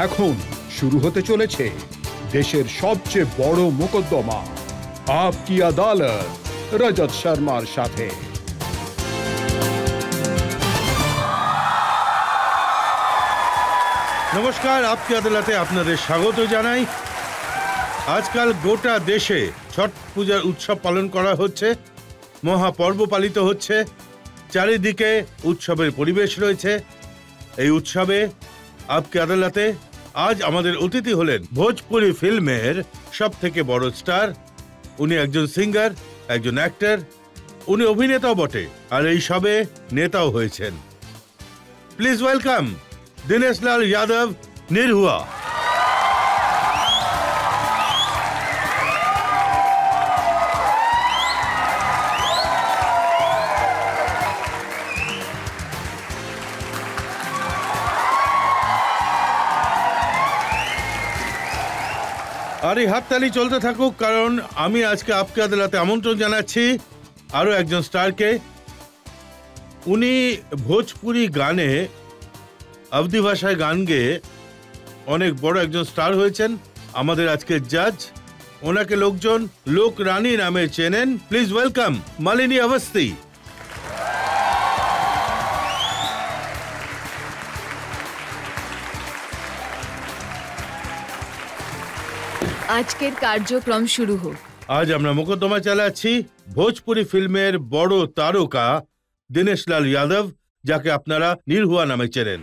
এখন শুরু হতে চলেছে দেশের সবচেয়ে বড় মোকদ্দমা আপকি আদালত রজত শর্মার সাথে। নমস্কার, আপকি আদালতে আপনাদের স্বাগত জানাই। আজকাল গোটা দেশে ছট পূজার উৎসব পালন করা হচ্ছে, মহাপর্ব পালিত হচ্ছে, চারিদিকে উৎসবের পরিবেশ রয়েছে। এই উৎসবে আপকি আদালতে আজ আমাদের অতিথি হলেন ভোজপুরি ফিল্মের সব থেকে বড় স্টার। উনি একজন সিঙ্গার, একজন অ্যাক্টর, উনি অভিনেতাও বটে, আর এই সবে নেতাও হয়েছেন। প্লিজ ওয়েলকাম দিনেশ লাল যাদব নিরহুয়া। আর এই হাততালি চলতে থাকুক, কারণ আমি আজকে আপকি আদালতে আমন্ত্রণ জানাচ্ছি আরো একজন স্টারকে। উনি ভোজপুরি গানে, আবধি ভাষায় গান গেয়ে অনেক বড় একজন স্টার হয়েছেন। আমাদের আজকের জাজ, ওনাকে লোকজন লোক রানী নামে চেনেন। Please welcome Malini অবস্থি। আজকের কার্যক্রম শুরু হোক। আজ আমরা মোকদ্দমা চালাচ্ছি ভোজপুরি ফিল্মের বড় তারকা দিনেশ লাল যাদব, যাকে আপনারা নিরহুয়া নামে চেনেন।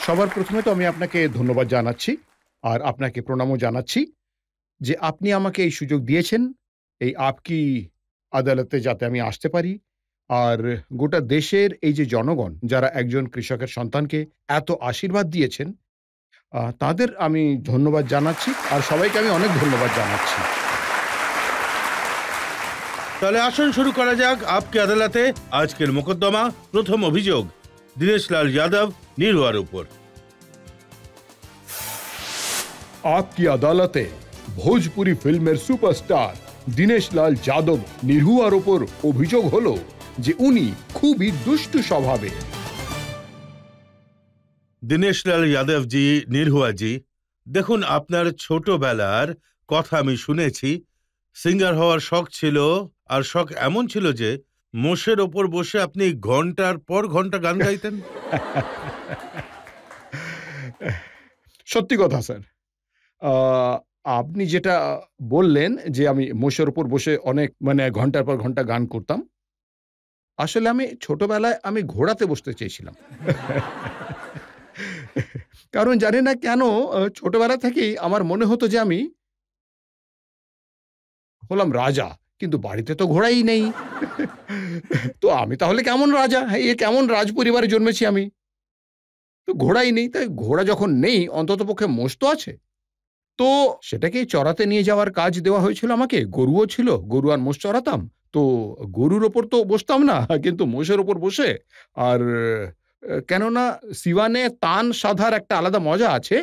সবার প্রথমে তো আমি আপনাকে ধন্যবাদ জানাচ্ছি, আর আপনাকে প্রণামও জানাচ্ছি যে আপনি আমাকে এই সুযোগ দিয়েছেন এই আপকি আদালতে যাতে আমি আসতে পারি। আর গোটা দেশের এই যে জনগণ যারা একজন কৃষকের সন্তানকে এত আশীর্বাদ দিয়েছেন, তাদের আমি ধন্যবাদ জানাচ্ছি, আর সবাইকে আমি অনেক ধন্যবাদ জানাচ্ছি। তাহলে আসুন শুরু করা যাক আপকি আদালতে আজকের মোকদ্দমা। প্রথম অভিযোগ দিনেশ লাল যাদব নিরহুয়ার উপর। আপকি আদালতে ভোজপুরি ফিল্মের সুপারস্টার দিনেশ লাল যাদব নিরহুয়ার উপর অভিযোগ হলো যে উনি খুবই দুষ্টু স্বভাবের। দিনেশ লাল যাদব জি, নিরহুয়া জি, দেখুন, আপনার ছোটবেলার কথা আমি শুনেছি। সিঙ্গার হওয়ার শখ ছিল, আর শখ এমন ছিল যে মোষের ওপর বসে আপনি ঘন্টার পর ঘন্টা গান গাইতেন। সত্যি কথা স্যার, আপনি যেটা বললেন যে আমি মোষের উপর বসে অনেক ঘন্টার পর ঘন্টা গান করতাম, আসলে আমি ছোটবেলায় আমি ঘোড়াতে বসতে চেয়েছিলাম। কারণ জানি না কেন ছোটবেলা থেকেই আমার মনে হতো যে আমি হলাম রাজা, কিন্তু বাড়িতে তো ঘোড়াই নেই। তো আমি তাহলে কেমন রাজা, এ কেমন রাজ পরিবারে জন্মেছি আমি, তো ঘোড়াই নেই। তাই ঘোড়া যখন নেই, অন্তত পক্ষে মোষ তো আছে। তো সেটাকেই চড়াতে নিয়ে যাওয়ার কাজ দেওয়া হয়েছিল আমাকে। গরুও ছিল, গরু আর মোষ চড়াতাম। তো গরুর ওপর তো বসতাম না, কিন্তু মোষের ওপর বসে। আর কেননা সিওয়ানে তান সাধার একটা আলাদা মজা আছে,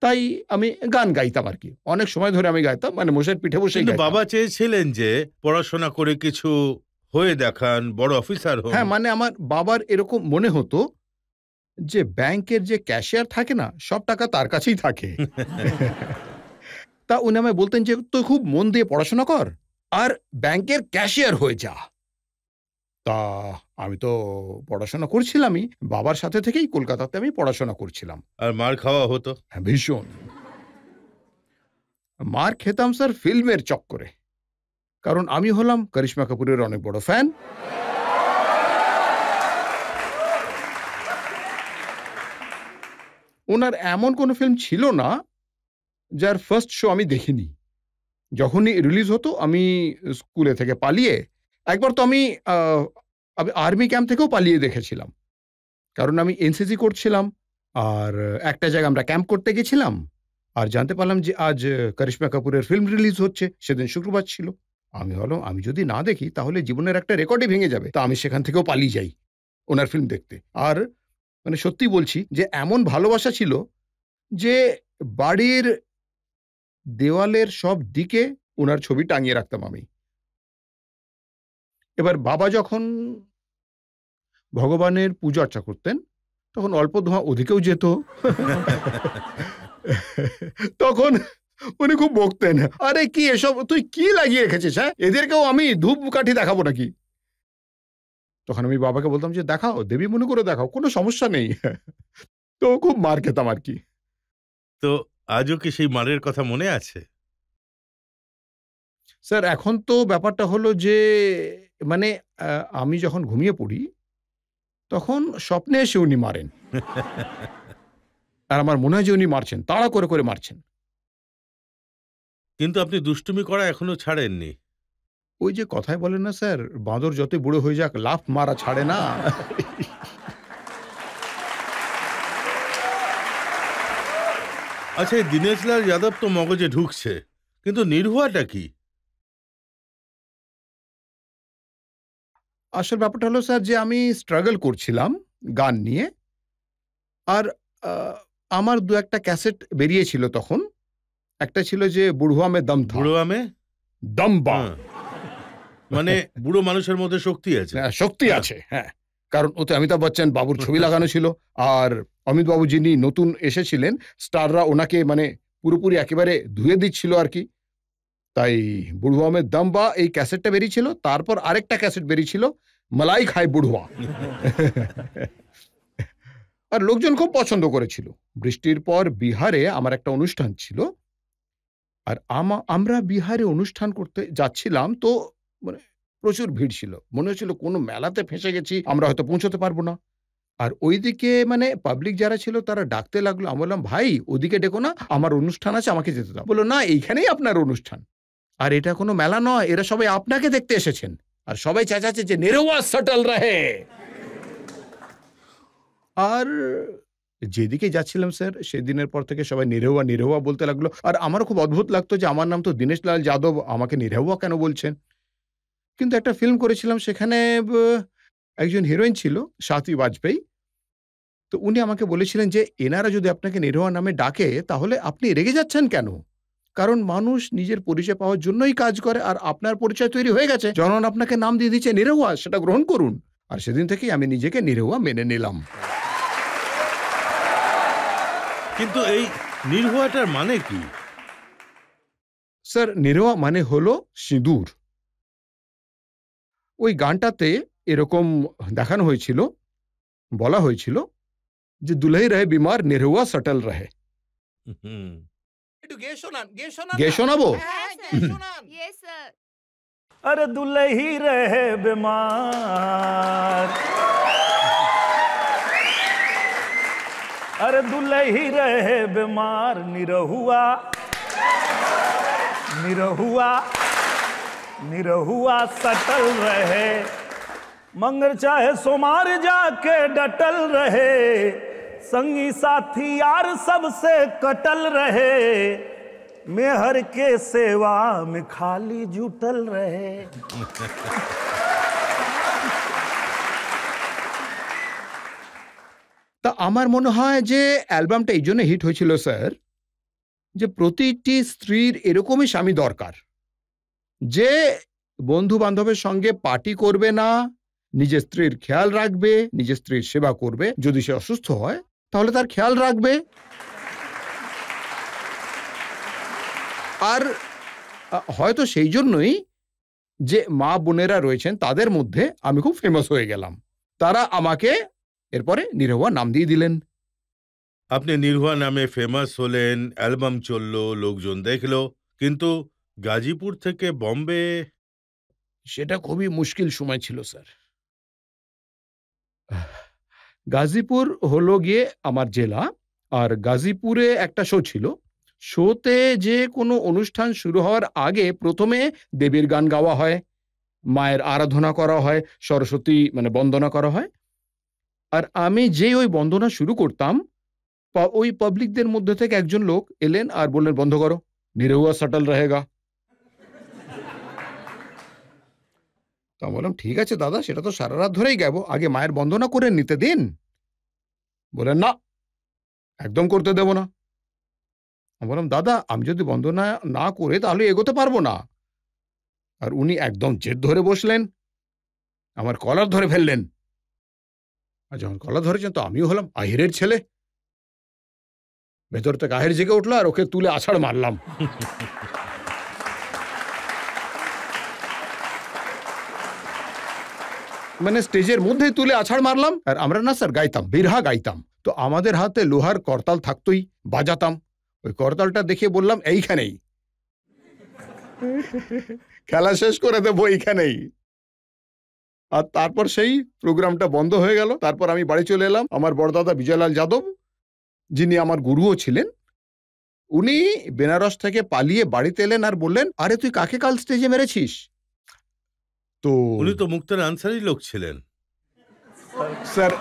তাই আমি গান গাইতাম আর কি। অনেক সময় ধরে আমি গাইতাম, মোষের পিঠে বসে। কিন্তু বাবা চেয়েছিলেন যে পড়াশোনা করে কিছু হয়ে দেখান, বড় অফিসার হন। হ্যাঁ, আমার বাবার এরকম মনে হতো যে ব্যাংকের যে ক্যাশিয়ার থাকে না, সব টাকা তার কাছেই থাকে। তা উনি আমায় বলতেন যে তুই খুব মন দিয়ে পড়াশোনা কর আর ব্যাংকের ক্যাশিয়ার হয়ে যা। তা আমি তো পড়াশোনা করছিলামই, বাবার সাথে থেকেই কলকাতাতে আমি পড়াশোনা করছিলাম। আর মার খাওয়া হতো? ভীষণ মার খেতাম স্যার, ফিল্মের চক্করে। কারণ আমি হলাম করিশ্মা কাপুরের অনেক বড় ফ্যান। ওনার এমন কোনো ফিল্ম ছিল না যার ফার্স্ট শো আমি দেখিনি। যখনই রিলিজ হতো আমি স্কুলে থেকে পালিয়ে, একবার তো আমি আর্মি ক্যাম্প থেকেও পালিয়ে দেখেছিলাম। কারণ আমি এনসিসি করছিলাম, আর একটা জায়গায় আমরা ক্যাম্প করতে গেছিলাম, আর জানতে পারলাম যে আজ করিশ্মা কাপুরের ফিল্ম রিলিজ হচ্ছে। সেদিন শুক্রবার ছিল। আমি ভাবলাম আমি যদি না দেখি তাহলে জীবনের একটা রেকর্ডই ভেঙে যাবে। তা আমি সেখান থেকেও পালিয়ে যাই ওনার ফিল্ম দেখতে। আর সত্যি বলছি যে এমন ভালোবাসা ছিল যে বাড়ির দেওয়ালের সব দিকে ওনার ছবি টাঙিয়ে রাখতাম আমি। এবার বাবা যখন ভগবানের পূজা অর্চা করতেন, তখন অল্প ধোঁয়া ওদিকেও যেত। তখন উনি খুব বকতেন, আরে কি এসব তুই কি লাগিয়ে রেখেছিস, হ্যাঁ, এদেরকেও আমি ধূপকাঠি দেখাবো নাকি? তখন আমি বাবাকে বলতাম যে দেখাও, দেবী মনে করে দেখাও, কোনো সমস্যা নেই। তো খুব মার খেতাম আর কি। তো আজও কি সেই মারের কথা মনে আছে? স্যার এখন তো ব্যাপারটা হলো যে মানে আমি যখন ঘুমিয়ে পড়ি তখন স্বপ্নে এসে উনি মারেন। আর আমার মনে হয় যে উনি মারছেন, তাড়া করে করে মারছেন। কিন্তু আপনি দুষ্টুমি করা এখনো ছাড়েননি। ওই যে কথায় বলেন না স্যার, বাঁদর যতই বুড়ো হয়ে যাক লাফ মারা ছাড়ে না। আচ্ছা, এই দীনেশলাল যাদব তো মগজে ঢুকছে, কিন্তু নির্ভয়াটা কি? আসল ব্যাপারটা হলো স্যার যে আমি স্ট্রাগল করছিলাম গান নিয়ে। আর আমার দু একটা ক্যাসেট বেরিয়েছিল তখন। একটা ছিল যে বুড়ুয়া মে দম থা, বুড়ো আমে দম্বা, হ্যাঁ, মানে বুড়ো মানুষের মধ্যে শক্তি আছে। শক্তি আছে, হ্যাঁ। কারণ ওতে অমিতাভ বচ্চন বাবুর ছবি লাগানো ছিল। আর অমিত বাবু যিনি নতুন এসেছিলেন, স্টাররা ওনাকে মানে পুরোপুরি একেবারে ধুয়ে দিচ্ছিল আর কি। তাই বুড়ুয়া মে দম্বা এই ক্যাসেটটা বেরিয়েছিল। তারপর আরেকটা ক্যাসেট বেরিয়েছিল, মালাই খায় বুড়ুয়া। আর লোকজন খুব পছন্দ করেছিল। বৃষ্টির পর বিহারে আমার একটা অনুষ্ঠান ছিল। আর আমরা বিহারে অনুষ্ঠান করতে যাচ্ছিলাম, তো মানে প্রচুর ভিড় ছিল। মনে হচ্ছিল কোনো মেলাতে ফেঁসে গেছি, আমরা হয়তো পৌঁছতে পারবো না। আর ওইদিকে মানে পাবলিক যারা ছিল তারা ডাকতে লাগলো। আমি বললাম, ভাই ওদিকে ডেকো না, আমার অনুষ্ঠান আছে, আমাকে যেতে দাও। বললো, না এইখানেই আপনার অনুষ্ঠান। আর এটা কোনো মেলা নয়, এরা সবাই আপনাকে দেখতে এসেছেন। আর সবাই চেঁচাচ্ছে যে নিরহুয়া সটল রহে। আর যেদিকে যাচ্ছিলাম স্যার, সেদিনের পর থেকে সবাই নিরহুয়া নিরহুয়া বলতে লাগলো। আর আমারও খুব অদ্ভুত লাগতো যে আমার নাম তো দীনেশলাল যাদব, আমাকে নিরহুয়া কেন বলছেন? কিন্তু একটা ফিল্ম করেছিলাম, সেখানে একজন হিরোইন ছিল স্বাতী বাজপেয়ী। তো উনি আমাকে বলেছিলেন যে এনারা যদি আপনাকে নিরহুয়া নামে ডাকে তাহলে আপনি রেগে যাচ্ছেন কেন? কারণ মানুষ নিজের পরিচয় পাওয়ার জন্যই কাজ করে, আর আপনার পরিচয় তৈরি হয়ে গেছে, জনগণ আপনাকে নাম দিয়ে দিচ্ছে নিরহুয়া, সেটা গ্রহণ করুন। আর সেদিন থেকেই আমি নিজেকে নিরহুয়া মেনে নিলাম। কিন্তু এই নির্ভয়াটার মানে কি? স্যার নিরহুয়া মানে হলো সিঁদুর। ওই গানটাতে এরকম দেখানো হয়েছিল, বলা হয়েছিল যে দুলহি রহে বিমার নিরহুয়া সটল রহে। হুম। একটু গেয়ে শোনান, গেয়ে শোনাবো? Yes, sir. अरे दुल्ही रहे बीमार, अरे दुल्ही रहे बीमार, निरहुआ निरहुआ निरहुआ सटल रहे, मंगर चाहे सोमार जाके डटल रहे, संगी साथी यार सबसे कटल रहे, मेहर के सेवा में खाली जुटल रहे। তা আমার মনে হয় যে অ্যালবামটা এই জন্য হিট হয়েছিল স্যার, যে প্রতিটি স্ত্রীর এরকমই স্বামী দরকার, যে বন্ধু বান্ধবের সঙ্গে পার্টি করবে না, নিজের স্ত্রীর খেয়াল রাখবে, নিজের স্ত্রীর সেবা করবে, যদি সে অসুস্থ হয় তাহলে তার খেয়াল রাখবে। আর হয়তো সেই জন্যই যে মা বোনেরা রয়েছেন তাদের মধ্যে আমি খুব ফেমাস হয়ে গেলাম। তারা আমাকে এরপরে নিরহুয়া নাম দিয়ে দিলেন। আপনি নির্ভয়া নামে ফেমাস হলেন, অ্যালবাম চললো, লোকজন দেখলো, কিন্তু গাজীপুর থেকে বম্বে? সেটা খুবই মুশকিল সময় ছিল স্যার। গাজীপুর হলো গিয়ে আমার জেলা। আর গাজীপুরে একটা শো ছিল। শোতে যে কোনো অনুষ্ঠান শুরু হওয়ার আগে প্রথমে দেবীর গান গাওয়া হয়, মায়ের আরাধনা করা হয়, সরস্বতী মানে বন্দনা করা হয়। আর আমি যেই ওই বন্দনা শুরু করতাম, ওই পাবলিকদের মধ্যে থেকে একজন লোক এলেন আর বললেন, বন্ধ করো, নিরহুয়া সটল রহেগা। তো আমি বললাম, ঠিক আছে দাদা, সেটা তো সারা রাত ধরেই গাইবো, আগে মায়ের বন্দনা করে নিতে দিন। বলেন, না, একদম করতে দেব না। আমি বললাম, দাদা আমি যদি বন্দনা না করে তাহলে এগোতে পারবো না। আর উনি একদম জেদ ধরে বসলেন, আমার কলার ধরে ফেললেন। আর যখন গলা ধরেছেন তো আমিও হলাম আহিরের ছেলে, ভেতর থেকে আহির জেগে উঠলো আর ওকে তুলে আছাড় মারলাম। মানে স্টেজের মধ্যে তুলে আছাড় মারলাম। আর আমরা না স্যার গাইতাম, বিরহা গাইতাম, তো আমাদের হাতে লোহার করতাল থাকতোই, বাজাতাম। ওই করতালটা দেখে বললাম এইখানেই খেলা শেষ করে দেবো, এইখানেই। আর তারপর সেই প্রোগ্রামটা বন্ধ হয়ে গেল। তারপর আমি বাড়ি চলে এলাম। আমার বড়দাদা বিজয়লাল যাদব, যিনি আমার গুরুও ছিলেন, উনি বেনারস থেকে পালিয়ে বাড়িতে এলেন আর বললেন, আরে তুই কাকে কাল স্টেজে মেরেছিস? তো উনি তো মুক্তার আনসারি লোক ছিলেন স্যার।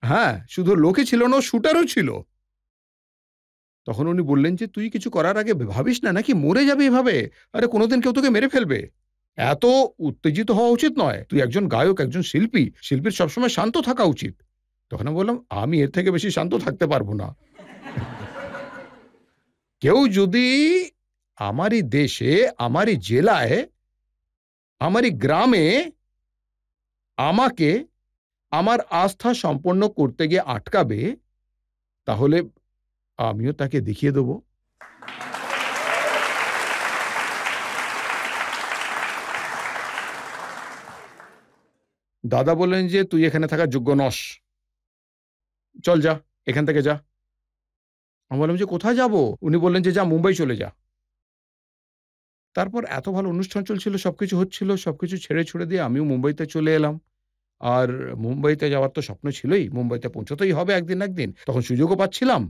হ্যাঁ, শুধু লোকে ছিল না, শুটারও ছিল। তখন উনি বললেন যে তুই কিছু করার আগে ভাবিস না নাকি মরে যাবে এভাবে? আরে কোনোদিন কেউ তোকে মেরে ফেলবে, এত উত্তেজিত হওয়া উচিত নয়। তুই একজন গায়ক, একজন শিল্পী, শিল্পীর সবসময় শান্ত থাকা উচিত। তখন আমি বললাম, আমি এর থেকে বেশি শান্ত থাকতে পারবো না। কেউ যদি আমারই দেশে, আমারই জেলায়, আমারই গ্রামে আমাকে আমার আস্থা সম্পন্ন করতে গিয়ে আটকাবে, তাহলে আমিও তাকে দেখিয়ে দেব। দাদা বললেন যে তুই এখানে থাকার যোগ্য নস, চল যা, এখান থেকে যা। আমি বললাম যে কোথায় যাব? উনি বললেন যে যা, মুম্বাই চলে যা। তারপর এত ভালো অনুষ্ঠান চলছিল, সবকিছু হচ্ছিল, সবকিছু ছেড়ে ছুড়ে দিয়ে আমিও মুম্বাইতে চলে এলাম। আর মুম্বাইতে যাওয়ার তো স্বপ্ন ছিলই, মুম্বাইতে পৌঁছতেই হবে একদিন না একদিন। তখন সুযোগও পাচ্ছিলাম,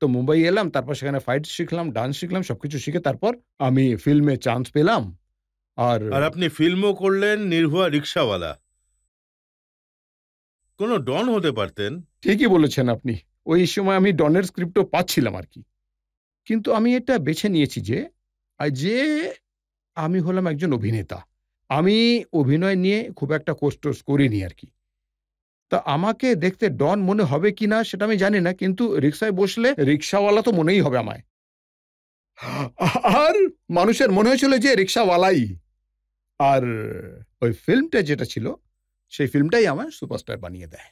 তো মুম্বাই এলাম। তারপর সেখানে ফাইট শিখলাম, ডান্স শিখলাম, সবকিছু শিখে তারপর আমি ফিল্মে চান্স পেলাম। আর আপনি ফিল্মও করলেন, নির্ভয়া রিক্সাওয়ালা। কোনো ডন হতে পারতেন। ঠিকই বলেছেন আপনি, ওই সময় আমি ডনের স্ক্রিপ্টও পাচ্ছিলাম আর কি। কিন্তু আমি এটা বেছে নিয়েছি যে আমি হলাম একজন অভিনেতা, আমি অভিনয় নিয়ে খুব একটা কোর্স করিনি আর কি। তা আমাকে দেখতে ডন মনে হবে কিনা সেটা আমি জানি না, কিন্তু রিক্সায় বসলে রিক্সাওয়ালা তো মনেই হবে আমায়। আর মানুষের মনে হয়েছিল যে রিক্সাওয়ালাই। আর ওই ফিল্মটা যেটা ছিল, সেই ফিল্মটাই আমার সুপারস্টার বানিয়ে দেয়।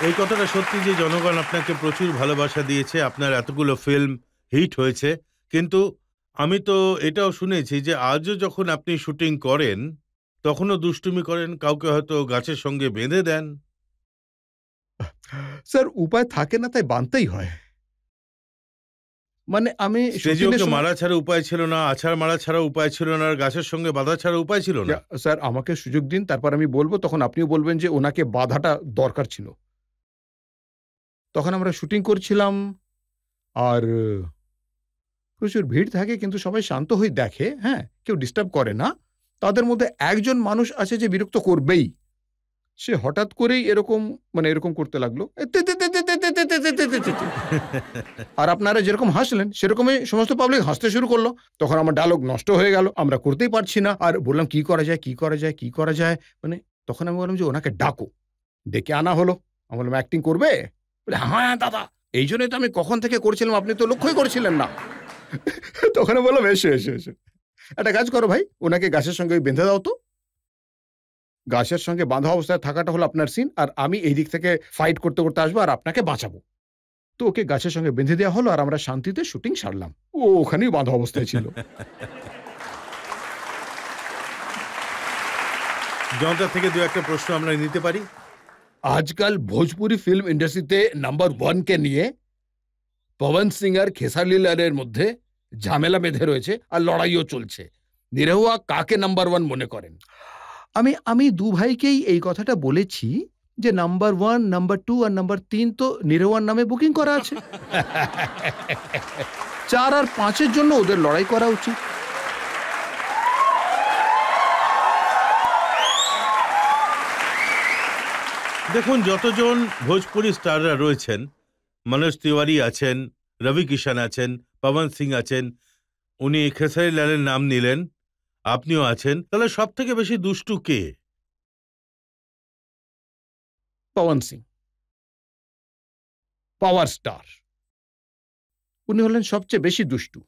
এই কথাটা সত্যি যে জনগণ আপনাকে প্রচুর ভালোবাসা দিয়েছে, আপনার এতগুলো ফিল্ম হিট হয়েছে। কিন্তু আমি তো এটাও শুনেছি যে আজও যখন আপনি শুটিং করেন তখনও দুষ্টুমি করেন, কাউকে হয়তো গাছের সঙ্গে বেঁধে দেন। স্যার উপায় থাকে না, তাই বানতেই হয়। মানে আমি স্টেজে ওকে মারা ছাড়া উপায় ছিল না, আছাড় মারা ছাড়া উপায় ছিল না, আর গাছের সঙ্গে বাধা ছাড়া উপায় ছিল না। স্যার আমাকে সুযোগ দিন, তারপর আমি বলবো, তখন আপনিও বলবেন যে ওনাকে বাধাটা দরকার ছিল। তখন আমরা শুটিং করছিলাম, আর প্রচুর ভিড় থাকে, কিন্তু সবাই শান্ত হয়ে দেখে, হ্যাঁ, কেউ ডিস্টার্ব করে না। তাদের মধ্যে একজন মানুষ আছে যে বিরক্ত করবেই। সে হঠাৎ করেই এরকম এরকম করতে লাগলো, আর আপনারা যেরকম হাসলেন সেরকমই সমস্ত পাবলিক হাসতে শুরু করলো। তখন আমার ডায়লগ নষ্ট হয়ে গেল, আমরা করতেই পারছি না। আর বললাম কি করা যায়, কি করা যায়, কি করা যায়। তখন আমি বললাম যে ওনাকে ডাকো। ডেকে আনা হলো। আমি বললাম অ্যাক্টিং করবে? বলে হ্যাঁ দাদা, এই জন্যই তো আমি কখন থেকে করছিলাম, আপনি তো লক্ষ্যই করছিলেন না। তখন বললাম এসো এসো এসো, একটা কাজ করো ভাই, ওনাকে গাছের সঙ্গে বেঁধে দাও তো। গাছের সঙ্গে বাঁধা অবস্থায় থাকাটা হলো আপনার সিন, আর আমি এই দিক থেকে ফাইট করতে করতে আসবো আর আপনাকে বাঁচাবো। তো ওকে গাছের সঙ্গে বেঁধে দেওয়া হলো, আর আমরা শান্তিতে শুটিং সারলাম। ও ওখানেই বাঁধা অবস্থায় ছিল। জনতা থেকে দু একটা প্রশ্ন আমরা নিতে পারি। আজকাল ভোজপুরি ফিল্ম ইন্ডাস্ট্রিতে নাম্বার 1 কে নিয়ে পবন সিং আর খেসারি লালের মধ্যে ঝামেলা বেঁধে রয়েছে, আর লড়াইও চলছে। নিরহুয়া কাকে নাম্বার 1 মনে করেন? আমি দু ভাইকেই এই কথাটা বলেছি যে নাম্বার 1, নাম্বার 2 আর নাম্বার 3 তো নিরহুয়ার নামে বুকিং করা আছে। 4 আর 5 এর জন্য ওদের লড়াই করা উচিত। দেখুন, যতজন ভোজপুরি স্টাররা রয়েছেন, মনোজ তিওয়ারি আছেন, রবি কিষান আছেন, পবন সিং আছেন, উনি খেসারি লালের নাম নিলেন, আপনিও আছেন, তাহলে সব থেকে বেশি দুষ্টু কে? পবন সিং, পাওয়ার স্টার, উনি হলেন সবচেয়ে বেশি দুষ্টু।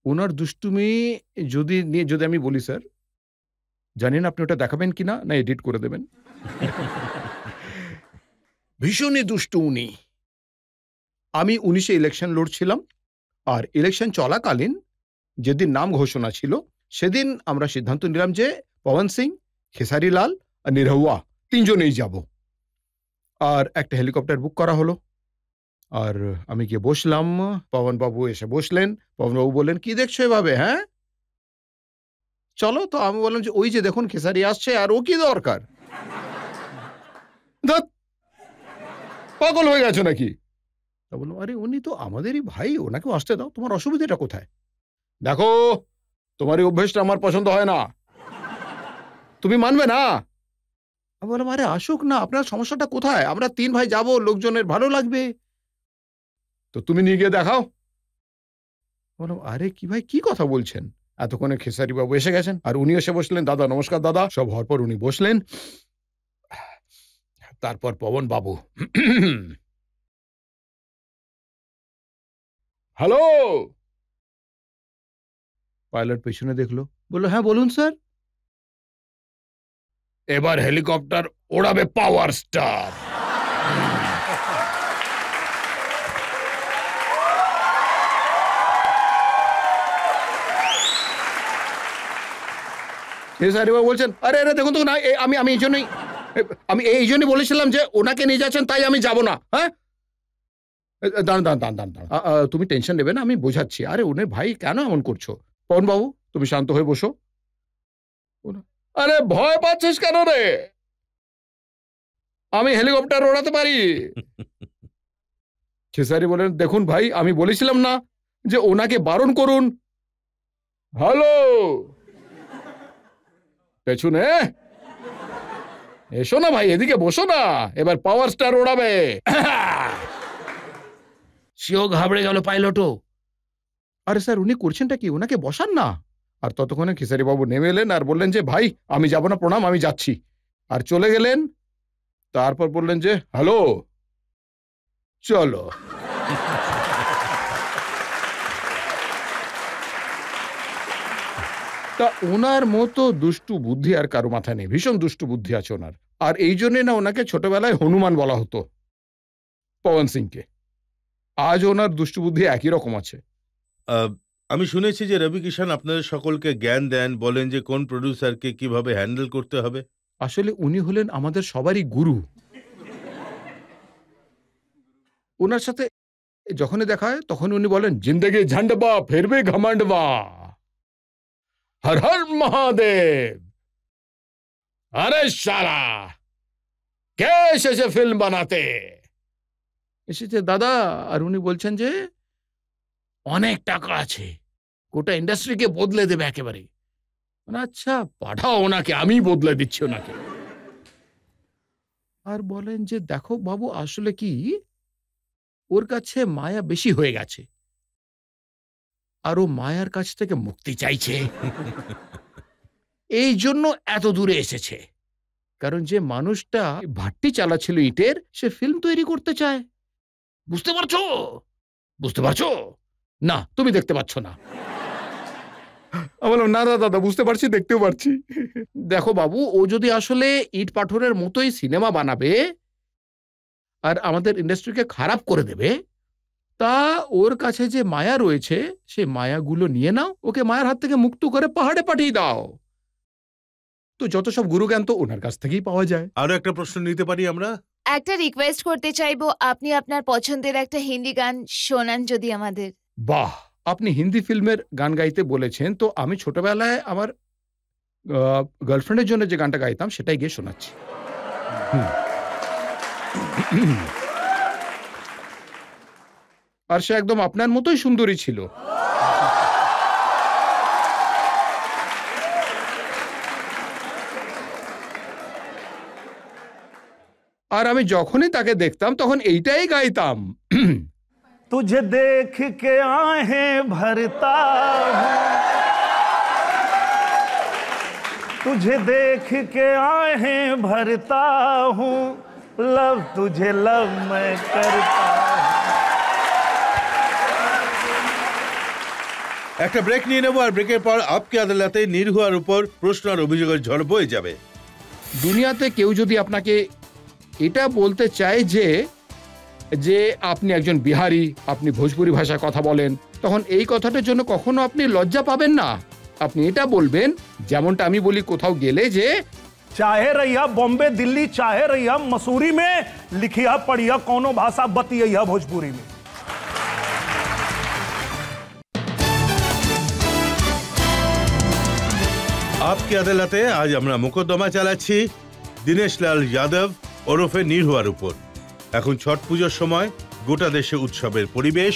ওনার দুষ্টুমি যদি আমি বলি স্যার, জানি না আপনি ওটা দেখাবেন কিনা না এডিট করে দেবেন। ভীষণই দুষ্টু উনি। আমি 19-এ ইলেকশন লড়ছিলাম, আর ইলেকশন চলাকালীন যেদিন নাম ঘোষণা ছিল সেদিন আমরা সিদ্ধান্ত নিলাম যে পবন সিং, খেসারি লাল আর নিরহুয়া তিনজনেই যাব। আর একটা হেলিকপ্টার বুক করা হলো। আর আমি গিয়ে বসলাম, পবনবাবু এসে বসলেন। পবনবাবু বললেন, কি দেখছো এভাবে, হ্যাঁ চলো। তো আমি বললাম যে ওই যে দেখুন খেসারি আসছে, আর ও কি দরকার, ধ্যাৎ, পাগল হয়ে গেছো নাকি? তা বললাম, আরে উনি তো আমাদেরই ভাই, ওনাকেও আসতে দাও, তোমার অসুবিধাটা কোথায়? দেখো, তোমার এই অভ্যেসটা আমার পছন্দ হয় না, তুমি মানবে না। আমি বললাম, আরে আসুক না, আপনার সমস্যাটা কোথায়? আমরা 3 ভাই যাব, লোকজনের ভালো লাগবে, তো তুমি নিয়ে গিয়ে দেখাও। বললাম, আরে কি ভাই, কি কথা বলছেন? এতক্ষণে খেসারি বাবু এসে গেছেন, আর উনি এসে বসলেন, দাদা নমস্কার দাদা, সব হওয়ার পর উনি বসলেন। তারপর পবন বাবু, হ্যালো। পাইলট পেছনে দেখলো, বললো, হ্যাঁ বলুন স্যার। এবার হেলিকপ্টার ওড়াবে পাওয়ার স্টার। বলছেন, আরে আরে দেখুন তো না, আমি এই জন্যই বলেছিলাম যে ওনাকে নিয়ে যাচ্ছেন, তাই আমি যাব না। হ্যাঁ, দাঁড়ান, তুমি টেনশন নেবে না, আমি বোঝাচ্ছি। আরে উনি ভাই, কেন এমন করছো? পবন বাবু, তুমি শান্ত হয়ে বসো। আরে ভয় পাচ্ছিস কেন রে? আমি হেলিকপ্টার ওড়াতে পারি। খেসারি বলেন, দেখুন ভাই, আমি বলেছিলাম না যে ওনাকে বারণ করুন। হ্যালো, পেছনে এসো না ভাই, এদিকে বসো না, এবার পাওয়ার স্টার ওড়াবে। সেও ঘাবড়ে গেল পাইলটও। আরে স্যার, উনি করছেনটা কি, ওনাকে বসান না। আর ততক্ষণে খেসারি বাবু নেমে এলেন আর বললেন যে, ভাই আমি যাব না, প্রণাম, আমি যাচ্ছি। আর চলে গেলেন। তারপর বললেন যে, হ্যালো, চলো। তা ওনার মতো দুষ্টু বুদ্ধি আর কারো মাথায় নেই, ভীষণ দুষ্টু বুদ্ধি আছে ওনার। আর এই জন্যে না ওনাকে ছোটবেলায় হনুমান বলা হতো, পবন সিংকে। আজ ওনার দুষ্টু বুদ্ধি একই রকম আছে। আমি শুনেছি যে রবি কিষান আপনাদের সকলকে জ্ঞান দেন, বলেন যে কোন প্রডিউসারকে কিভাবে হ্যান্ডেল করতে হবে। আসলে উনি হলেন আমাদের সবারই গুরু। ওনার সাথে যখনই দেখা হয় তখন উনি বলেন, জিন্দেগি ঝান্ডবা ফিরবে ঘমন্ডবা, হর হর মহাদেব। আরে শালা, কে এসেছে ফিল্ম বানাতে? এসেছে দাদা। আর উনি বলছেন যে অনেক টাকা আছে, গোটা ইন্ডাস্ট্রিকে বদলে দেবে একেবারে। আচ্ছা পাঠাও ওনাকে, আমি বদলে দিচ্ছি ওনাকে। আর বলেন যে, দেখো বাবু, আসলে কি, ওর কাছে মায়া বেশি হয়ে গেছে, আর ও মায়ার কাছ থেকে মুক্তি চাইছে। এই জন্য এত দূরে এসেছে। কারণ যে মানুষটা ভাট্টি চালাচ্ছিল ইটের, সে ফিল্ম তৈরি করতে চায়। বুঝতে পারছো? বুঝতে পারছো না? তুমি দেখতে পাচ্ছ না? বললাম, না দাদা, বুঝতে পারছি, দেখতেও পারছি। দেখো বাবু, ও যদি আসলে ইট পাথরের মতোই সিনেমা বানাবে আর আমাদের ইন্ডাস্ট্রিকে খারাপ করে দেবে, তা ওর কাছে যে মায়া রয়েছে, সে মায়াগুলো নিয়ে নাও, ওকে মায়ার হাত থেকে মুক্ত করে পাহাড়ে পাঠিয়ে দাও। তো যত সব গুরুজ্ঞান তো ওনার কাছ থেকেই পাওয়া যায়। আরো একটা প্রশ্ন নিতে পারি আমরা? একটা রিকোয়েস্ট করতে চাইবো, আপনি আপনার পছন্দের একটা হিন্দি গান শোনান যদি আমাদের। বাহ, আপনি হিন্দি ফিল্মের গান গাইতে বলেছেন, তো আমি ছোটবেলায় আমার গার্লফ্রেন্ডের জন্য যে গানটা গাইতাম সেটাই গিয়ে শোনাচ্ছি। আর সে একদম আপনার মতোই সুন্দরী ছিল। আর আমি যখনই তাকে দেখতাম তখন এইটাই গাইতাম। तुझे देख के आहें भरता हूँ, तुझे देख के आहें भरता हूँ, लव तुझे लव मैं करता हूँ। একটা ব্রেক নিয়ে নেবো, আর ব্রেকের পর আপকি আদালতে নির্ভয়ার উপর প্রশ্ন আর অভিযোগের ঝড় বয়ে যাবে। দুনিয়াতে কেউ যদি আপনাকে এটা বলতে চায় যে যে আপনি একজন বিহারি, আপনি ভোজপুরি ভাষায় কথা বলেন, তখন এই কথাটার জন্য কখনো আপনি লজ্জা পাবেন না। আপনি এটা বলবেন, যেমনটা আমি বলি কোথাও গেলে, যে चाहे रहिया बॉम्बे दिल्ली, चाहे रहिया मसूरी में, लिखिया पढ़िया कोनो भाषा बतिया भोजपुरी में। আপকি আদালতে আজ আমরা মোকদ্দমা চালাচ্ছি দীনেশ লাল যাদব ওরফে নির্ভয়ার উপর। এখন ছট পুজোর সময়, গোটা দেশে উৎসবের পরিবেশ।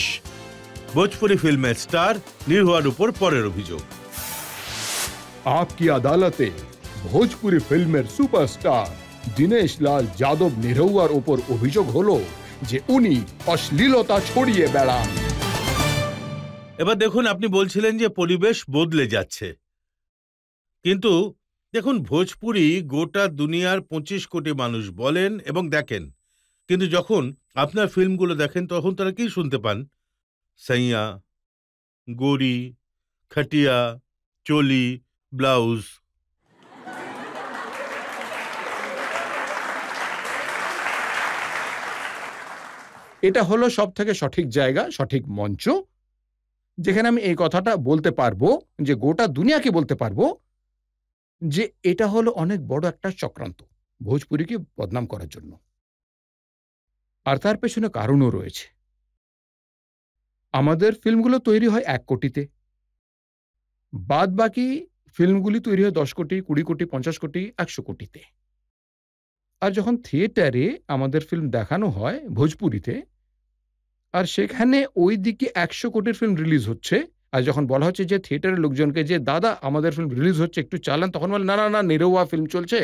ভোজপুরি ফিল্মের স্টার নির্ভয়ার উপর পরের অভিযোগ। আপকি আদালতে ভোজপুরি ফিল্মের সুপারস্টার দীনেশ লাল যাদব নিরহুয়ার উপর অভিযোগ হলো যে উনি অশ্লীলতা ছড়িয়ে বেড়ান। এবার দেখুন, আপনি বলছিলেন যে পরিবেশ বদলে যাচ্ছে, কিন্তু দেখুন, ভোজপুরি গোটা দুনিয়ার 25 কোটি মানুষ বলেন এবং দেখেন, কিন্তু যখন আপনার ফিল্মগুলো দেখেন তখন তারা কি শুনতে পান? সাইয়া, গোরি, খাটিয়া, চলি, ব্লাউজ। এটা হলো সব থেকে সঠিক জায়গা, সঠিক মঞ্চ, যেখানে আমি এই কথাটা বলতে পারবো, যে গোটা দুনিয়াকে বলতে পারবো যে এটা হলো অনেক বড় একটা চক্রান্ত ভোজপুরিকে বদনাম করার জন্য। আর তার পেছনে কারণও রয়েছে। আমাদের ফিল্মগুলো তৈরি হয় 1 কোটিতে, বাদ বাকি ফিল্মগুলি তৈরি হয় 10 কোটি, 20 কোটি, 50 কোটি, 100 কোটিতে। আর যখন থিয়েটারে আমাদের ফিল্ম দেখানো হয় ভোজপুরিতে, আর সেখানে ওই দিকে 100 কোটির ফিল্ম রিলিজ হচ্ছে, আর যখন বলা হচ্ছে যে থিয়েটারের লোকজনকে যে দাদা আমাদের ফিল্ম রিলিজ হচ্ছে, একটু চালান, তখন বলে না না না, নিরহুয়া ফিল্ম চলছে,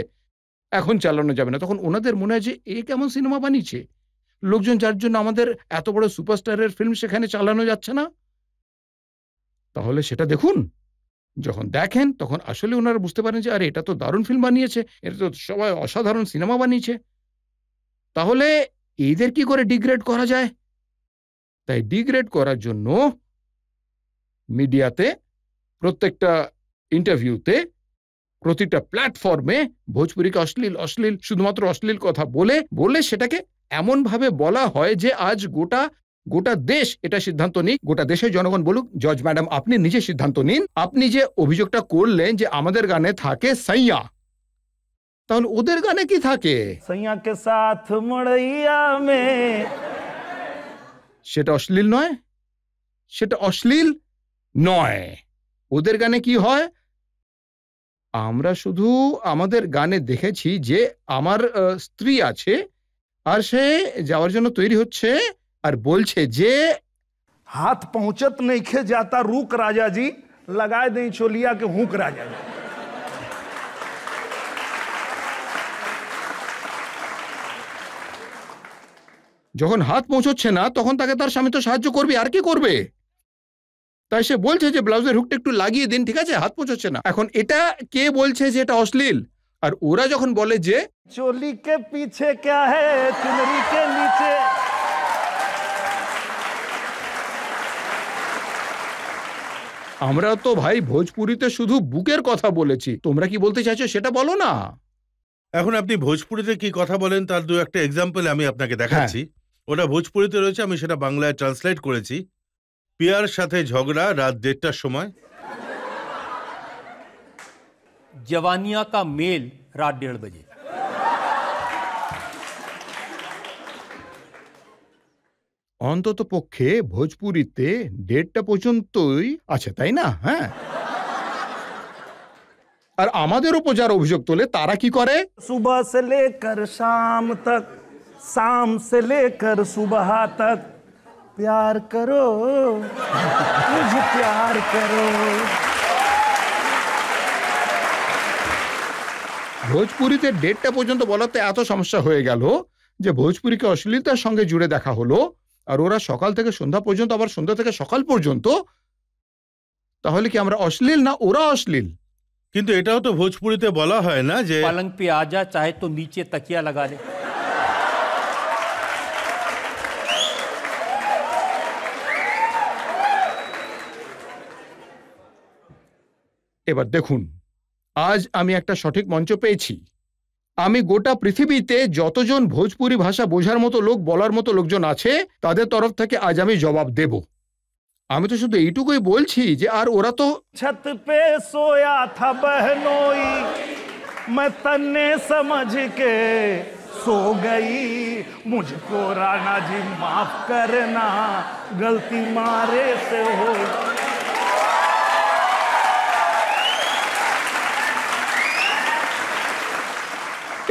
এখন চালানো যাবে না। তখন ওনাদের মনে হয় যে এ কেমন সিনেমা বানিয়েছে, লোকজন যার জন্য আমাদের এত বড় সুপারস্টারের ফিল্ম সেখানে চালানো যাচ্ছে না। তাহলে সেটা দেখুন, যখন দেখেন তখন আসলে ওনারা বুঝতে পারেন যে আরে এটা তো দারুণ ফিল্ম বানিয়েছে, এটা তো সবাই অসাধারণ সিনেমা বানিয়েছে। তাহলে এদের কি করে ডিগ্রেড করা যায়? তাই ডিগ্রেড করার জন্য মিডিয়াতে, প্রত্যেকটা ইন্টারভিউতে, প্রতিটা প্ল্যাটফর্মে ভোজপুরিকে অশ্লীল অশ্লীল শুধুমাত্র অশ্লীল কথা বলে বলে সেটাকে এমন ভাবে বলা হয় যে আজ গোটা দেশ এটা সিদ্ধান্ত নিক, গোটা দেশের জনগণ বলুক, জজ ম্যাডাম আপনি নিজে সিদ্ধান্ত নিন, আপনি যে অভিযোগটা করলেন যে আমাদের গানে থাকে সাইয়া, তাহলে ওদের গানে কি থাকে? सैया के साथ मड़ैया में। সেটা অশ্লীল নয়, সেটা অশ্লীল নয়। ওদের গানে কি হয়? আমরা শুধু আমাদের গানে দেখেছি যে আমার স্ত্রী আছে, আর সে যাওয়ার জন্য তৈরি হচ্ছে, আর বলছে যে हाथ पहुंचत नहीं खे जाता रूक राजा जी, लगाए दें चोलिया के हुक राजा जी। যখন হাত পৌঁছচ্ছে না তখন তাকে তার স্বামী তো সাহায্য করবে, আর কি করবে? তাই সে বলছে যে ব্লাউজের হুকটা একটু লাগিয়ে দিন, ঠিক আছে, হাত পৌঁছচ্ছে না। এখন এটা কে বলছে যে এটা অশ্লীল? আর ওরা যখন বলে যে चोली के पीछे क्या है, चुनरी के नीचे। আমরা তো ভাই ভোজপুরিতে শুধু বুকের কথা বলেছি, তোমরা কি বলতে চাইছো সেটা বলো না। এখন আপনি ভোজপুরিতে কি কথা বলেন তার দু একটা এক্সাম্পল আমি আপনাকে দেখাচ্ছি। ওটা ভোজপুরিতে রয়েছে, আমি সেটা বাংলায় ট্রান্সলেট করেছি। পিয়ার সাথে ঝগড়া, রাত 1:30টার সময়। जवानिया का मेल रात 1:30 बजे। অন্তত পক্ষে ভোজপুরিতে 1:30টা পর্যন্তই আছে, তাই না? হ্যাঁ। আর আমাদের উপর যারা অভিযোগ তোলে তারা কি করে? सुबह से लेकर शाम तक, शाम से लेकर सुबह तक, प्यार करो मुझे प्यार करो। ভোজপুরিতে 1:30টা পর্যন্ত বলাতে এত সমস্যা হয়ে গেল যে ভোজপুরিকে অশ্লীলতার সঙ্গে জুড়ে দেখা হলো, আর ওরা সকাল থেকে সন্ধ্যা পর্যন্ত, আবার সন্ধ্যা থেকে সকাল পর্যন্ত। তাহলে কি আমরা অশ্লীল না ওরা অশ্লীল? কিন্তু এটাও তো ভোজপুরিতে বলা হয় না যে पलंग पे आजा चाहे तो नीचे तकिया लगा ले। এবার দেখুন, আজ আমি একটা সঠিক মঞ্চ পেয়েছি। আমি গোটা পৃথিবীতে যতজন ভোজপুরি ভাষা বোঝার মতো লোক, বলার মতো লোকজন আছে, তাদের তরফ থেকে আজ আমি জবাব দেব। আমি তো শুধু এইটুকুই বলছি যে আর ওরা তো छत पे सोया था बहनोई, मैं तन्ने समझ के सो गई, मुझको राणा जी माफ करना, गलती मारे से हो।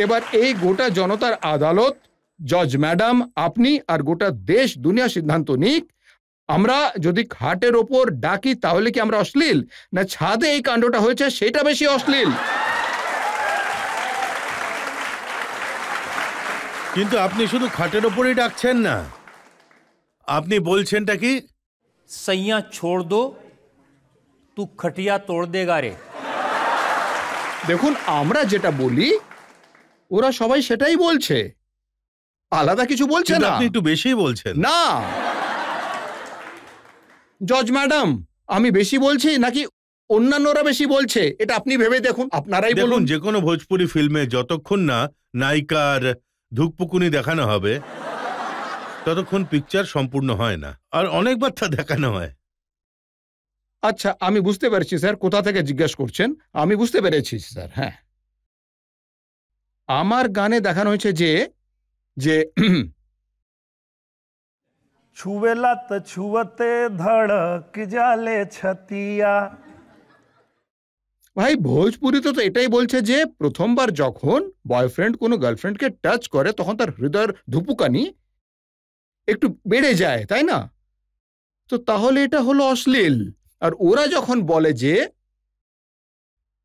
এবার এই গোটা জনতার আদালত, জজ ম্যাডাম, আপনি আর গোটা দেশ দুনিয়া সিদ্ধান্ত নিক, আমরা যদি খাটের ওপর ডাকি তাহলে কি আমরা অশ্লীল, না ছাদে এই কাণ্ডটা হয়েছে সেটা বেশি অশ্লীল? কিন্তু আপনি শুধু খাটের ওপরেই ডাকছেন না, আপনি বলছেনটা কি? सैया छोड़ दो, तू खटिया तोड़ देगा रे। দেখুন, আমরা যেটা বলি ওরা সবাই সেটাই বলছে, আলাদা কিছু বলছে কিন্তু না। আপনি একটু বেশিই বলছেন। না জজ ম্যাডাম, আমি বেশি বলছি নাকি অন্যান্যরা বেশি বলছে এটা আপনি ভেবে দেখুন, আপনারাই দেখুন, বলুন। যে কোনো ভোজপুরি ফিল্মে যতক্ষণ না নায়িকার ধুকপুকুনি দেখানো হবে ততক্ষণ পিকচার সম্পূর্ণ হয় না, আর অনেকবার তা দেখানো হয়। আচ্ছা, আমি বুঝতে পেরেছি স্যার, কোথা থেকে জিজ্ঞেস করছেন আমি বুঝতে পেরেছি স্যার। হ্যাঁ, আমার গানে দেখানো হয়েছে যে যে छुवेला त छुवते धड़क जाले छतिया। ভাই ভোজপুরিতে তো এটাই বলছে যে প্রথমবার যখন বয়ফ্রেন্ড কোনো গার্লফ্রেন্ডকে টাচ করে তখন তার হৃদয়ের ধুপুকানি একটু বেড়ে যায়, তাই না? তো তাহলে এটা হলো অশ্লীল। আর ওরা যখন বলে যে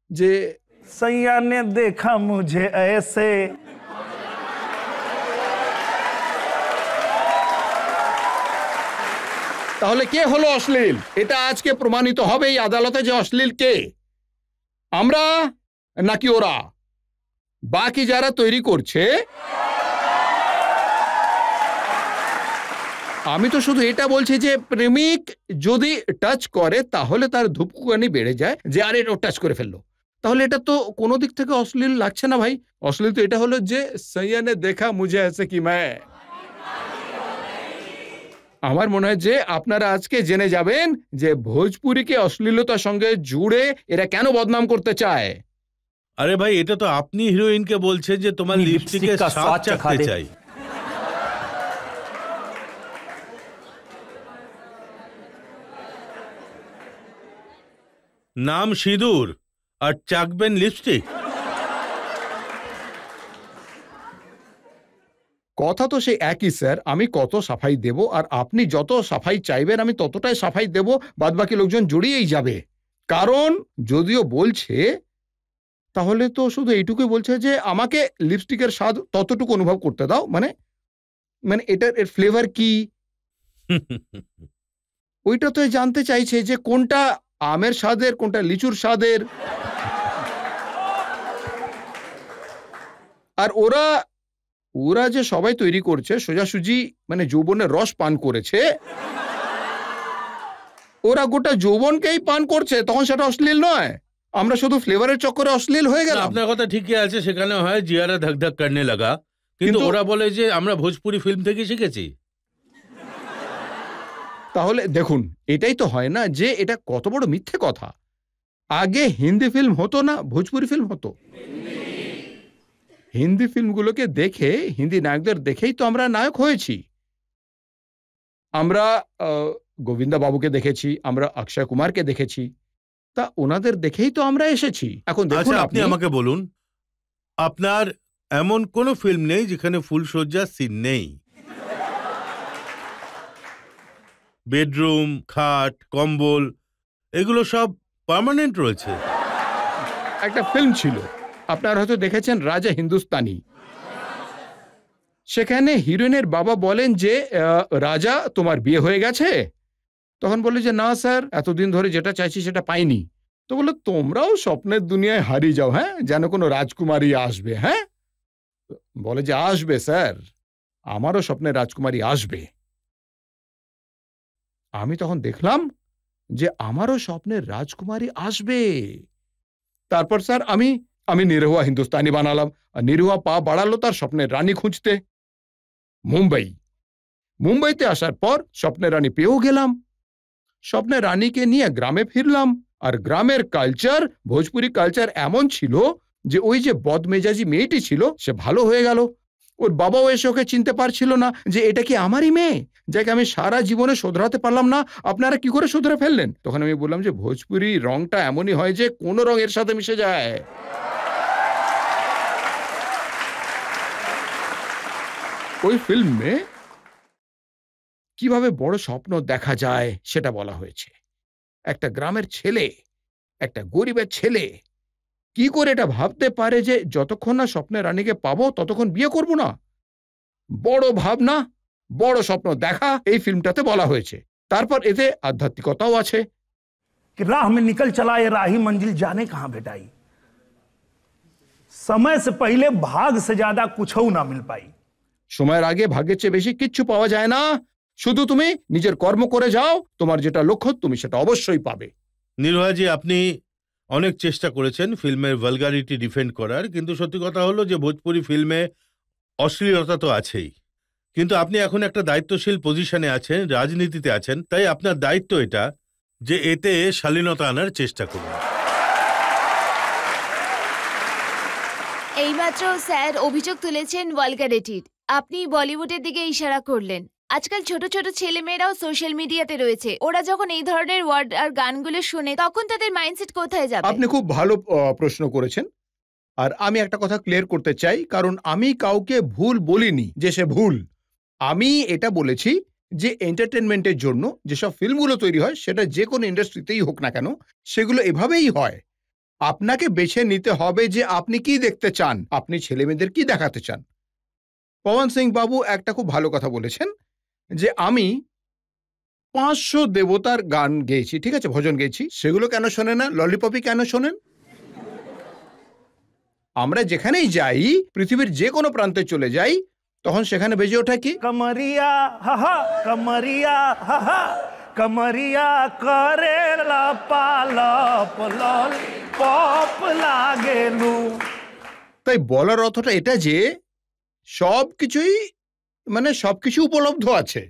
যে सैया ने देखा मुझे ऐसे, তাহলে কে হলো অশ্লীল? এটা আজকে প্রমাণিত হবে এই আদালতে যে অশ্লীল কে, আমরা নাকি ওরা। বাকি যারা তৈরি করছে, আমি তো শুধু এটা বলছি যে প্রেমিক যদি টাচ করে তাহলে তার ধূপকুয়ানি বেড়ে যায়, যে আরে ও টাচ করে ফেললো, তাহলে এটা তো কোনো দিক থেকে অশ্লীল লাগছে না ভাই। অশ্লীল তো এটা হলো যে সৈয়া নে দেখা মুঝে এসে কি ম্যায়। আমার মনে হয় যে আপনারা আজকে জেনে যাবেন যে ভোজপুরিকে অশ্লীলতার সঙ্গে জুড়ে এরা কেন বদনাম করতে চায়। আরে ভাই, এটা তো আপনি হিরোইনকে বলছে যে তোমার अपनी লিপস্টিকের लिपस्टिक का স্বাদ स्वाद चखा চাখতে दे। চাই। নাম সিঁদুর আর চাকবেন লিপস্টিক। কথা তো সেই একই স্যার, আমি কত সাফাই দেব আর আপনি যত সাফাই চাইবেন আমি ততটাই সাফাই দেব, বাদবাকি লোকজন জড়িয়েই যাবে। কারণ যদিও বলছে তাহলে তো শুধু এইটুকুই বলছে যে আমাকে লিপস্টিকের স্বাদ ততটুকু অনুভব করতে দাও, মানে মানে এটার এর ফ্লেভার কি ওইটা তো জানতে চাইছে যে কোনটা আমের স্বাদের, কোনটা লিচুর স্বাদের। আর ওরা ওরা যে সবাই তৈরি করছে সোজাসুজি মানে যৌবনের রস পান করেছে, ওরা গোটা যৌবনকেই পান করছে, তখন সেটা অশ্লীল নয়। আমরা শুধু ফ্লেভারের চক্করে অশ্লীল হয়ে না, গেলাম। আপনার কথা ঠিকই আছে, সেখানে হয় জিয়ারা ধক ধক করনে লাগা, কিন্তু ওরা বলে যে আমরা ভোজপুরি ফিল্ম থেকে শিখেছি। তাহলে দেখুন, এটাই তো হয় না যে এটা কত বড় মিথ্যে কথা। আগে হিন্দি ফিল্ম হতো না, ভোজপুরি ফিল্ম হতো। হিন্দি ফিল্মগুলোকে দেখে, হিন্দি নায়কদের দেখেই তো আমরা নায়ক হয়েছি। আমরা গোবিন্দা বাবুকে দেখেছি, আমরা অক্ষয় কুমারকে দেখেছি, তা ওনাদের দেখেই তো আমরা এসেছি। এখন দেখুন, আচ্ছা, আপনি আমাকে বলুন, আপনার এমন কোন ফিল্ম নেই যেখানে ফুলসজ্জার সিন নেই? বেডরুম, খাট, কম্বল এগুলো সব পার্মানেন্ট রয়েছে। একটা ফিল্ম ছিল, আপনারা হয়তো দেখেছেন, রাজা হিন্দুস্তানি। সেখানে হিরোইনের বাবা বলেন যে রাজা তোমার বিয়ে হয়ে গেছে? তখন বলে যে না স্যার, এতদিন ধরে যেটা চাইছি সেটা পাইনি। তো বলে তোমরাও স্বপ্নের দুনিয়ায় হারিয়ে যাও, হ্যাঁ, যেন কোনো রাজকুমারী আসবে। হ্যাঁ, বলে যে আসবে স্যার, আমারও স্বপ্নের রাজকুমারী আসবে। আমি তখন দেখলাম যে আমারও স্বপ্নের রাজকুমারী আসবে, তারপর স্যার আমি নিরহুয়া হিন্দুস্তানি বানালাম, আর নিরহুয়া পা বাড়ালো তার স্বপ্নের রানী খুঁজতে মুম্বাইতে আসার পর স্বপ্নের রানী পেয়েও গেলাম। স্বপ্নের রানীকে নিয়ে গ্রামে ফিরলাম, আর গ্রামের কালচার, ভোজপুরি কালচার এমন ছিল যে ওই যে বদমেজাজি মেয়েটি ছিল সে ভালো হয়ে গেল। ওর বাবাও এসে ওকে চিনতে পারছিল না যে এটা কি আমারই মেয়ে, যাকে আমি সারা জীবনে শোধরাতে পারলাম না, আপনারা কি করে শোধরে ফেললেন? তখন আমি বললাম যে ভোজপুরি রংটা এমনই হয় যে কোনো রং এর সাথে মিশে যায়। ওই ফিল্মে কিভাবে বড় স্বপ্ন দেখা যায় সেটা বলা হয়েছে। একটা গ্রামের ছেলে, একটা গরিবের ছেলে কি করে এটা ভাবতে পারে যে যতক্ষণ না স্বপ্নের রানীকে পাবো ততক্ষণ বিয়ে করব না? বড় ভাবনা, বড় স্বপ্ন দেখা এই ফিল্মটাতে বলা হয়েছে। তারপর এতে আধ্যাত্মিকতাও আছে। कि राह में निकल चला ये राही मंजिल जाने कहां भेटाई, समय से पहले भाग से ज्यादा कुछ ना मिल पाई। সময়ের আগে ভাগ্যের চেয়ে বেশি কিচ্ছু পাওয়া যায় না, শুধু তুমি নিজের কর্ম করে যাও, তোমার যেটা লক্ষ্য তুমি সেটা অবশ্যই পাবে। নিরহুয়াজি, আপনি অনেক চেষ্টা করেছেন ফিল্মের ভালগারিটি ডিফেন্ড করার, কিন্তু সত্যি কথা হলো যে ভোজপুরি ফিল্মে অশ্লীলতা তো আছেই, কিন্তু আপনি এখন একটা দায়িত্বশীল পজিশনে আছেন, রাজনীতিতে আছেন, তাই আপনার দায়িত্ব এটা যে এতে শালীনতা আনার চেষ্টা করুন। এইমাত্র স্যার অভিযোগ তুলেছেন ভালগারিটির। আপনি বলিউডের দিকে ইশারা করলেন। আজকাল ছোট ছোট ছেলেমেয়েরাও সোশ্যাল মিডিয়াতে রয়েছে, ওরা যখন এই ধরনের ওয়ার্ড আর গানগুলো শুনে তখন তাদের মাইন্ডসেট কোথায় যাবে? আপনি খুব ভালো প্রশ্ন করেছেন, আর আমি একটা কথা ক্লিয়ার করতে চাই, কারণ আমি কাউকে ভুল বলিনি যে সে ভুল। আমি এটা বলেছি যে এন্টারটেনমেন্টের জন্য যেসব ফিল্মগুলো তৈরি হয় সেটা যে কোনো ইন্ডাস্ট্রিতেই হোক না কেন সেগুলো এভাবেই হয়। আপনাকে বেছে নিতে হবে যে আপনি কি দেখতে চান, আপনি ছেলেমেয়েদের কি দেখাতে চান। পবন সিং বাবু একটা খুব ভালো কথা বলেছেন যে আমি 500 দেবতার গান গেয়েছি, ঠিক আছে, ভজন গেয়েছি, সেগুলো কেন শোনেন না? ললিপপই কেন শোনেন? আমরা যেখানেই যাই, পৃথিবীর যে কোনো প্রান্তে চলে যাই, তখন সেখানে বেজে ওঠে কি? कमरिया हा कमरिया हा कमरिया करेला पालप लॉलीपॉप लागेलू। তাই বলার অর্থটা এটা যে সবকিছুই সবকিছু উপলব্ধ আছে,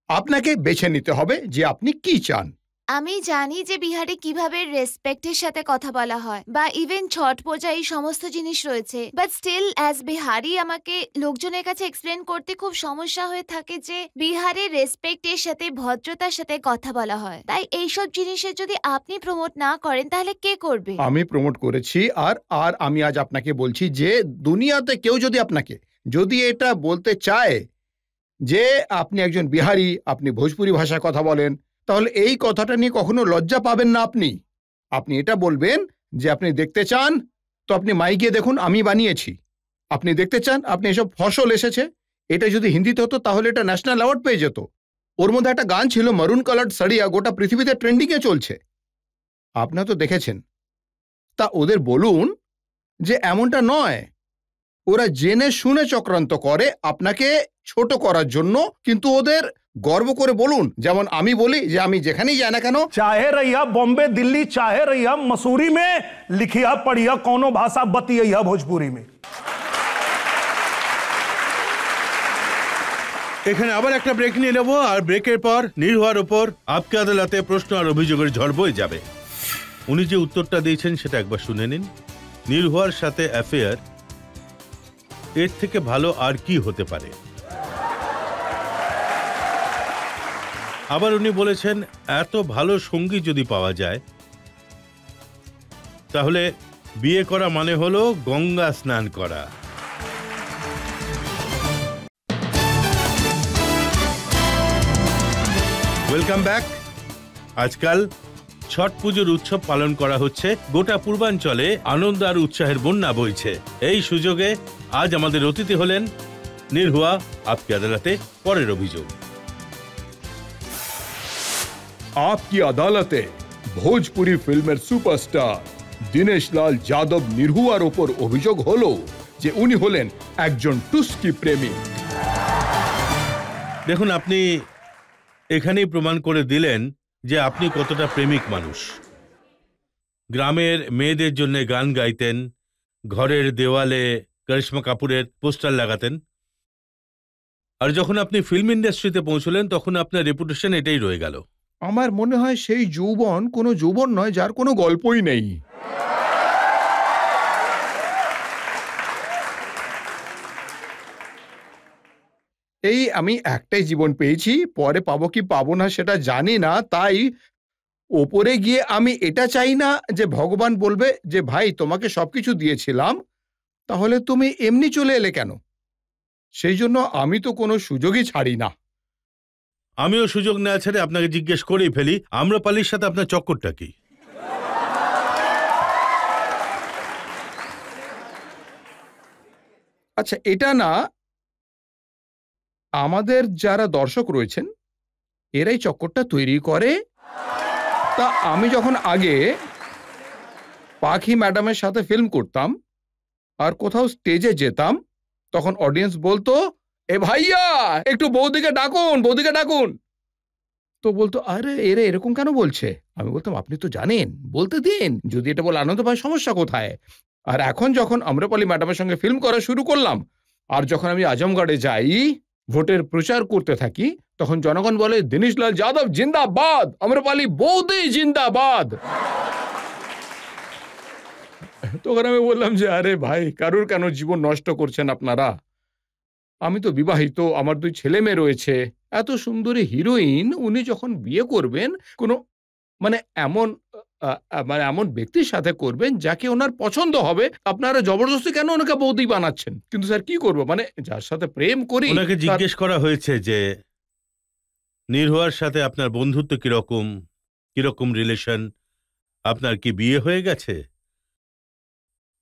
আপনাকে বেছে নিতে হবে যে আপনি কি চান। আমি জানি যে বিহারে কিভাবে রেসপেক্টের সাথে কথা বলা হয়, বা ইভেন ছট পূজা, এই সমস্ত জিনিস রয়েছে, বাট স্টিল অ্যাজ বিহারি আমাকে লোকজনের কাছে এক্সপ্লেন করতে খুব সমস্যা হয়ে থাকে যে বিহারে রেসপেক্টের সাথে ভদ্রতার সাথে কথা বলা হয়। তাই এইসব জিনিসের যদি আপনি প্রমোট না করেন তাহলে কে করবে? আমি প্রমোট করেছি, আর আমি আজ আপনাকে বলছি যে দুনিয়াতে কেউ যদি এটা বলতে চায় যে আপনি একজন বিহারি, আপনি ভোজপুরি ভাষায় কথা বলেন, তাহলে এই কথাটা নিয়ে কখনো লজ্জা পাবেন না। আপনি এটা বলবেন যে আপনি দেখতে চান তো আপনি মাইকে দেখুন, আমি বানিয়েছি। আপনি দেখতে চান, আপনি এসব ফসল এসেছে, এটা যদি হিন্দিতে হতো তাহলে এটা ন্যাশনাল অ্যাওয়ার্ড পেয়ে যেত। ওর মধ্যে একটা গান ছিল মারুন কালার্ড সাড়িয়া, গোটা পৃথিবীতে ট্রেন্ডিংয়ে চলছে, আপনারা তো দেখেছেন। তা ওদের বলুন যে এমনটা নয়, ওরা জেনে শুনে চক্রান্ত করে আপনাকে ছোট করার জন্য, কিন্তু ওদের গর্ব করে বলুন, যেমন আমি বলি যে আমি যেখানেই যাই না কেন, चाहे रहिया बॉम्बे दिल्ली, चाहे रहिया मसूरी में, लिखिया पढ़िया कोनो भाषा बतिया भोजपुरी में। এখানে আবার একটা ব্রেক নিয়ে নেব, আর ব্রেকের পর নিরহুয়ার উপর আপকে আদালতে প্রশ্ন আর অভিযোগের ঝড় বয়ে যাবে। উনি যে উত্তরটা দিয়েছেন সেটা একবার শুনে নিন। নিরহুয়ার সাথে অ্যাফেয়ার, এর থেকে ভালো আর কি হতে পারে? আবার উনি বলেছেন এত ভালো সঙ্গী যদি পাওয়া যায় তাহলে বিয়ে করা মানে হলো গঙ্গা স্নান করা। Welcome back. আজকাল ছট পুজোর উৎসব পালন করা হচ্ছে, গোটা পূর্বাঞ্চলে আনন্দ আর উৎসাহের বন্যা বইছে। এই সুযোগে আজ আমাদের অতিথি হলেন নিরহুয়া আপকি আদালতে পরের অভিযোগ। আপকি আদালতে ভোজপুরি ফিল্মের সুপারস্টার দীনেশ লাল যাদব নিরহুয়ার ওপর অভিযোগ হলো যে উনি হলেন একজন টুস্কি প্রেমিক। দেখুন, আপনি এখানেই প্রমাণ করে দিলেন যে আপনি কতটা প্রেমিক মানুষ। গ্রামের মেয়েদের জন্য গান গাইতেন, ঘরের দেওয়ালে করিশ্মা কাপুরের পোস্টার লাগাতেন। আর যখন আপনি ফিল্ম ইন্ডাস্ট্রিতে পৌঁছলেন তখন আপনার রেপুটেশন এটাই রয়ে গেল। আমার মনে হয় সেই যৌবন কোনো যৌবন নয় যার কোনো গল্পই নেই। এই আমি একটাই জীবন পেয়েছি, পরে পাবো কি পাবো না সেটা জানি না, তাই ওপরে গিয়ে আমি এটা চাই না যে ভগবান বলবে যে ভাই তোমাকে সবকিছু দিয়েছিলাম, তাহলে তুমি এমনি চলে এলে কেন। সেই জন্য আমি তো কোনো সুযোগই ছাড়ি না। আমিও সুযোগ নেওয়া ছেড়ে আপনাকে জিজ্ঞেস করেই ফেলি, আম্রপালির সাথে আপনার চক্করটা কি? আচ্ছা, এটা না, আমাদের যারা দর্শক রয়েছেন এরাই চক্করটা তৈরি করে। তা আমি যখন আগে পাখি ম্যাডামের সাথে ফিল্ম করতাম আর কোথাও স্টেজে যেতাম, তখন অডিয়েন্স বলতো, এ ভাইয়া একটু বৌদিকে ডাকুন, বৌদিকে ডাকুন। তো বলতো, আরে এরা এরকম কেন বলছে? আমি বলতাম, আপনি তো জানেন, বলতে দিন, যদি এটা বলে আনন্দ পায় সমস্যা কোথায়। আর এখন যখন আম্রপালি ম্যাডামের সঙ্গে ফিল্ম করা শুরু করলাম, আর যখন আমি আজমগড়ে যাই ভোটের প্রচার করতে থাকি, তখন জনগণ বলে, দীনেশলাল যাদব জিন্দাবাদ, আম্রপালি বৌদি জিন্দাবাদ। তখন আমি বললাম যে আরে ভাই, কারুর কেন জীবন নষ্ট করছেন আপনারা? আমি তো বিবাহিত, আমার 2 ছেলে মেয়ে রয়েছে। এত সুন্দরী হিরোইন উনি যখন বিয়ে করবেন, কোনো মানে এমন মানে এমন ব্যক্তির সাথে করবেন যাকে ওনার পছন্দ হবে, আপনারা জবরদস্তি কেন ওনাকে বৌদি বানাচ্ছেন? কিন্তু স্যার কি করবো, মানে যার সাথে প্রেম করি। ওনাকে জিজ্ঞেস করা হয়েছে যে নির্ভয়ার সাথে আপনার বন্ধুত্ব কিরকম, কিরকম রিলেশন, আপনার কি বিয়ে হয়ে গেছে?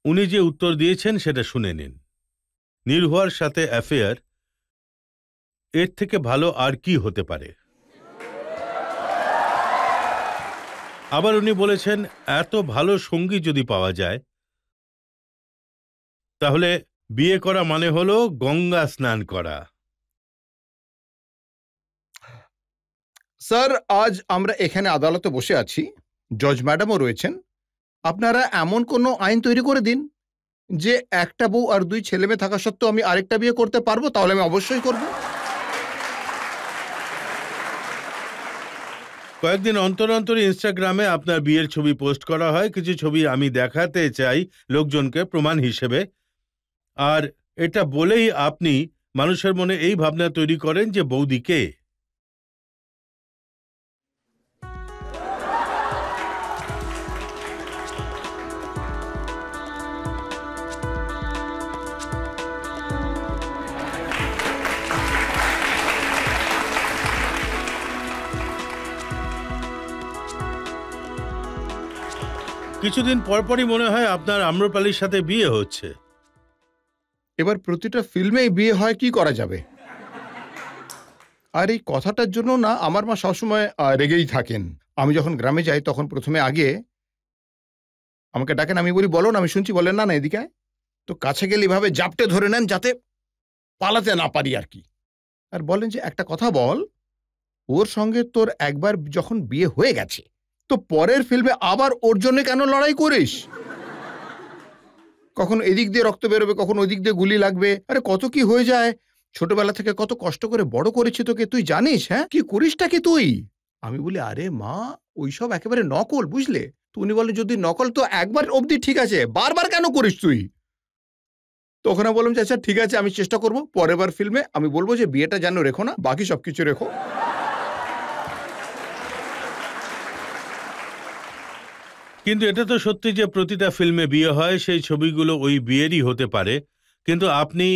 উনি যে উত্তর দিয়েছেন সেটা শুনে নিন। নির্ভয়ার সাথে অ্যাফেয়ার, এর থেকে ভালো আর কি হতে পারে? আবার উনি বলেছেন, এত ভালো সঙ্গী যদি পাওয়া যায় তাহলে বিয়ে করা মানে হলো গঙ্গা স্নান করা। স্যার, আজ আমরা এখানে আদালতে বসে আছি, জজ ম্যাডামও রয়েছেন। আপনারা এমন কোনো আইন তৈরি করে দিন যে একটা বউ আর 2 ছেলে মেয়ে থাকা সত্ত্বেও আমি আরেকটা বিয়ে করতে পারবো, তাহলে আমি অবশ্যই করব। কয়েকদিন অন্তর অন্তর ইনস্টাগ্রামে আপনার বিয়ের ছবি পোস্ট করা হয়। কিছু ছবি আমি দেখাতে চাই লোকজনকে প্রমাণ হিসেবে। আর এটা বলেই আপনি মানুষের মনে এই ভাবনা তৈরি করেন যে বৌদি কে। কিছুদিন পরপরই মনে হয় আপনার আম্রপালির সাথে বিয়ে হচ্ছে। এবার প্রতিটা ফিল্মেই বিয়ে হয়, কি করা যাবে? আর এই কথাটার জন্য না আমার মা সবসময় রেগেই থাকেন। আমি যখন গ্রামে যাই তখন প্রথমে আগে আমাকে ডাকেন, আমি বলি বলো না, আমি শুনছি। বলেন, না না এদিকে আয়। তো কাছে গেলে এভাবে জাপটে ধরে নেন যাতে পালাতে না পারি আর কি। আর বলেন যে একটা কথা বল, ওর সঙ্গে তোর একবার যখন বিয়ে হয়ে গেছে, তো পরের ফিল্মে আবার ওর জন্য কেন লড়াই করিস? কখন এদিক দিয়ে রক্ত বেরোবে, কখন ওদিক দিয়ে গুলি লাগবে। আরে কত কি হয়ে যায়। ছোটবেলা থেকে কত কষ্ট করে বড় করেছি তোকে, তুই জানিস? হ্যাঁ, কি করিসটা কি তুই? আমি বলি, আরে মা, ওইসব একেবারে নকল, বুঝলে? তো উনি বলেন, যদি নকল তো একবার অবধি ঠিক আছে, বারবার কেন করিস তুই? তখন আমি বললাম যে আচ্ছা ঠিক আছে, আমি চেষ্টা করব পরের বার ফিল্মে আমি বলবো যে বিয়েটা যেন রেখো না, বাকি সবকিছু রেখো। কিন্তু এটা তো সত্যি যে প্রতিটা ফিল্মে বিয়ে হয়, সেই ছবিগুলো ওই বিয়েরই হতে পারে। কিন্তু আপনি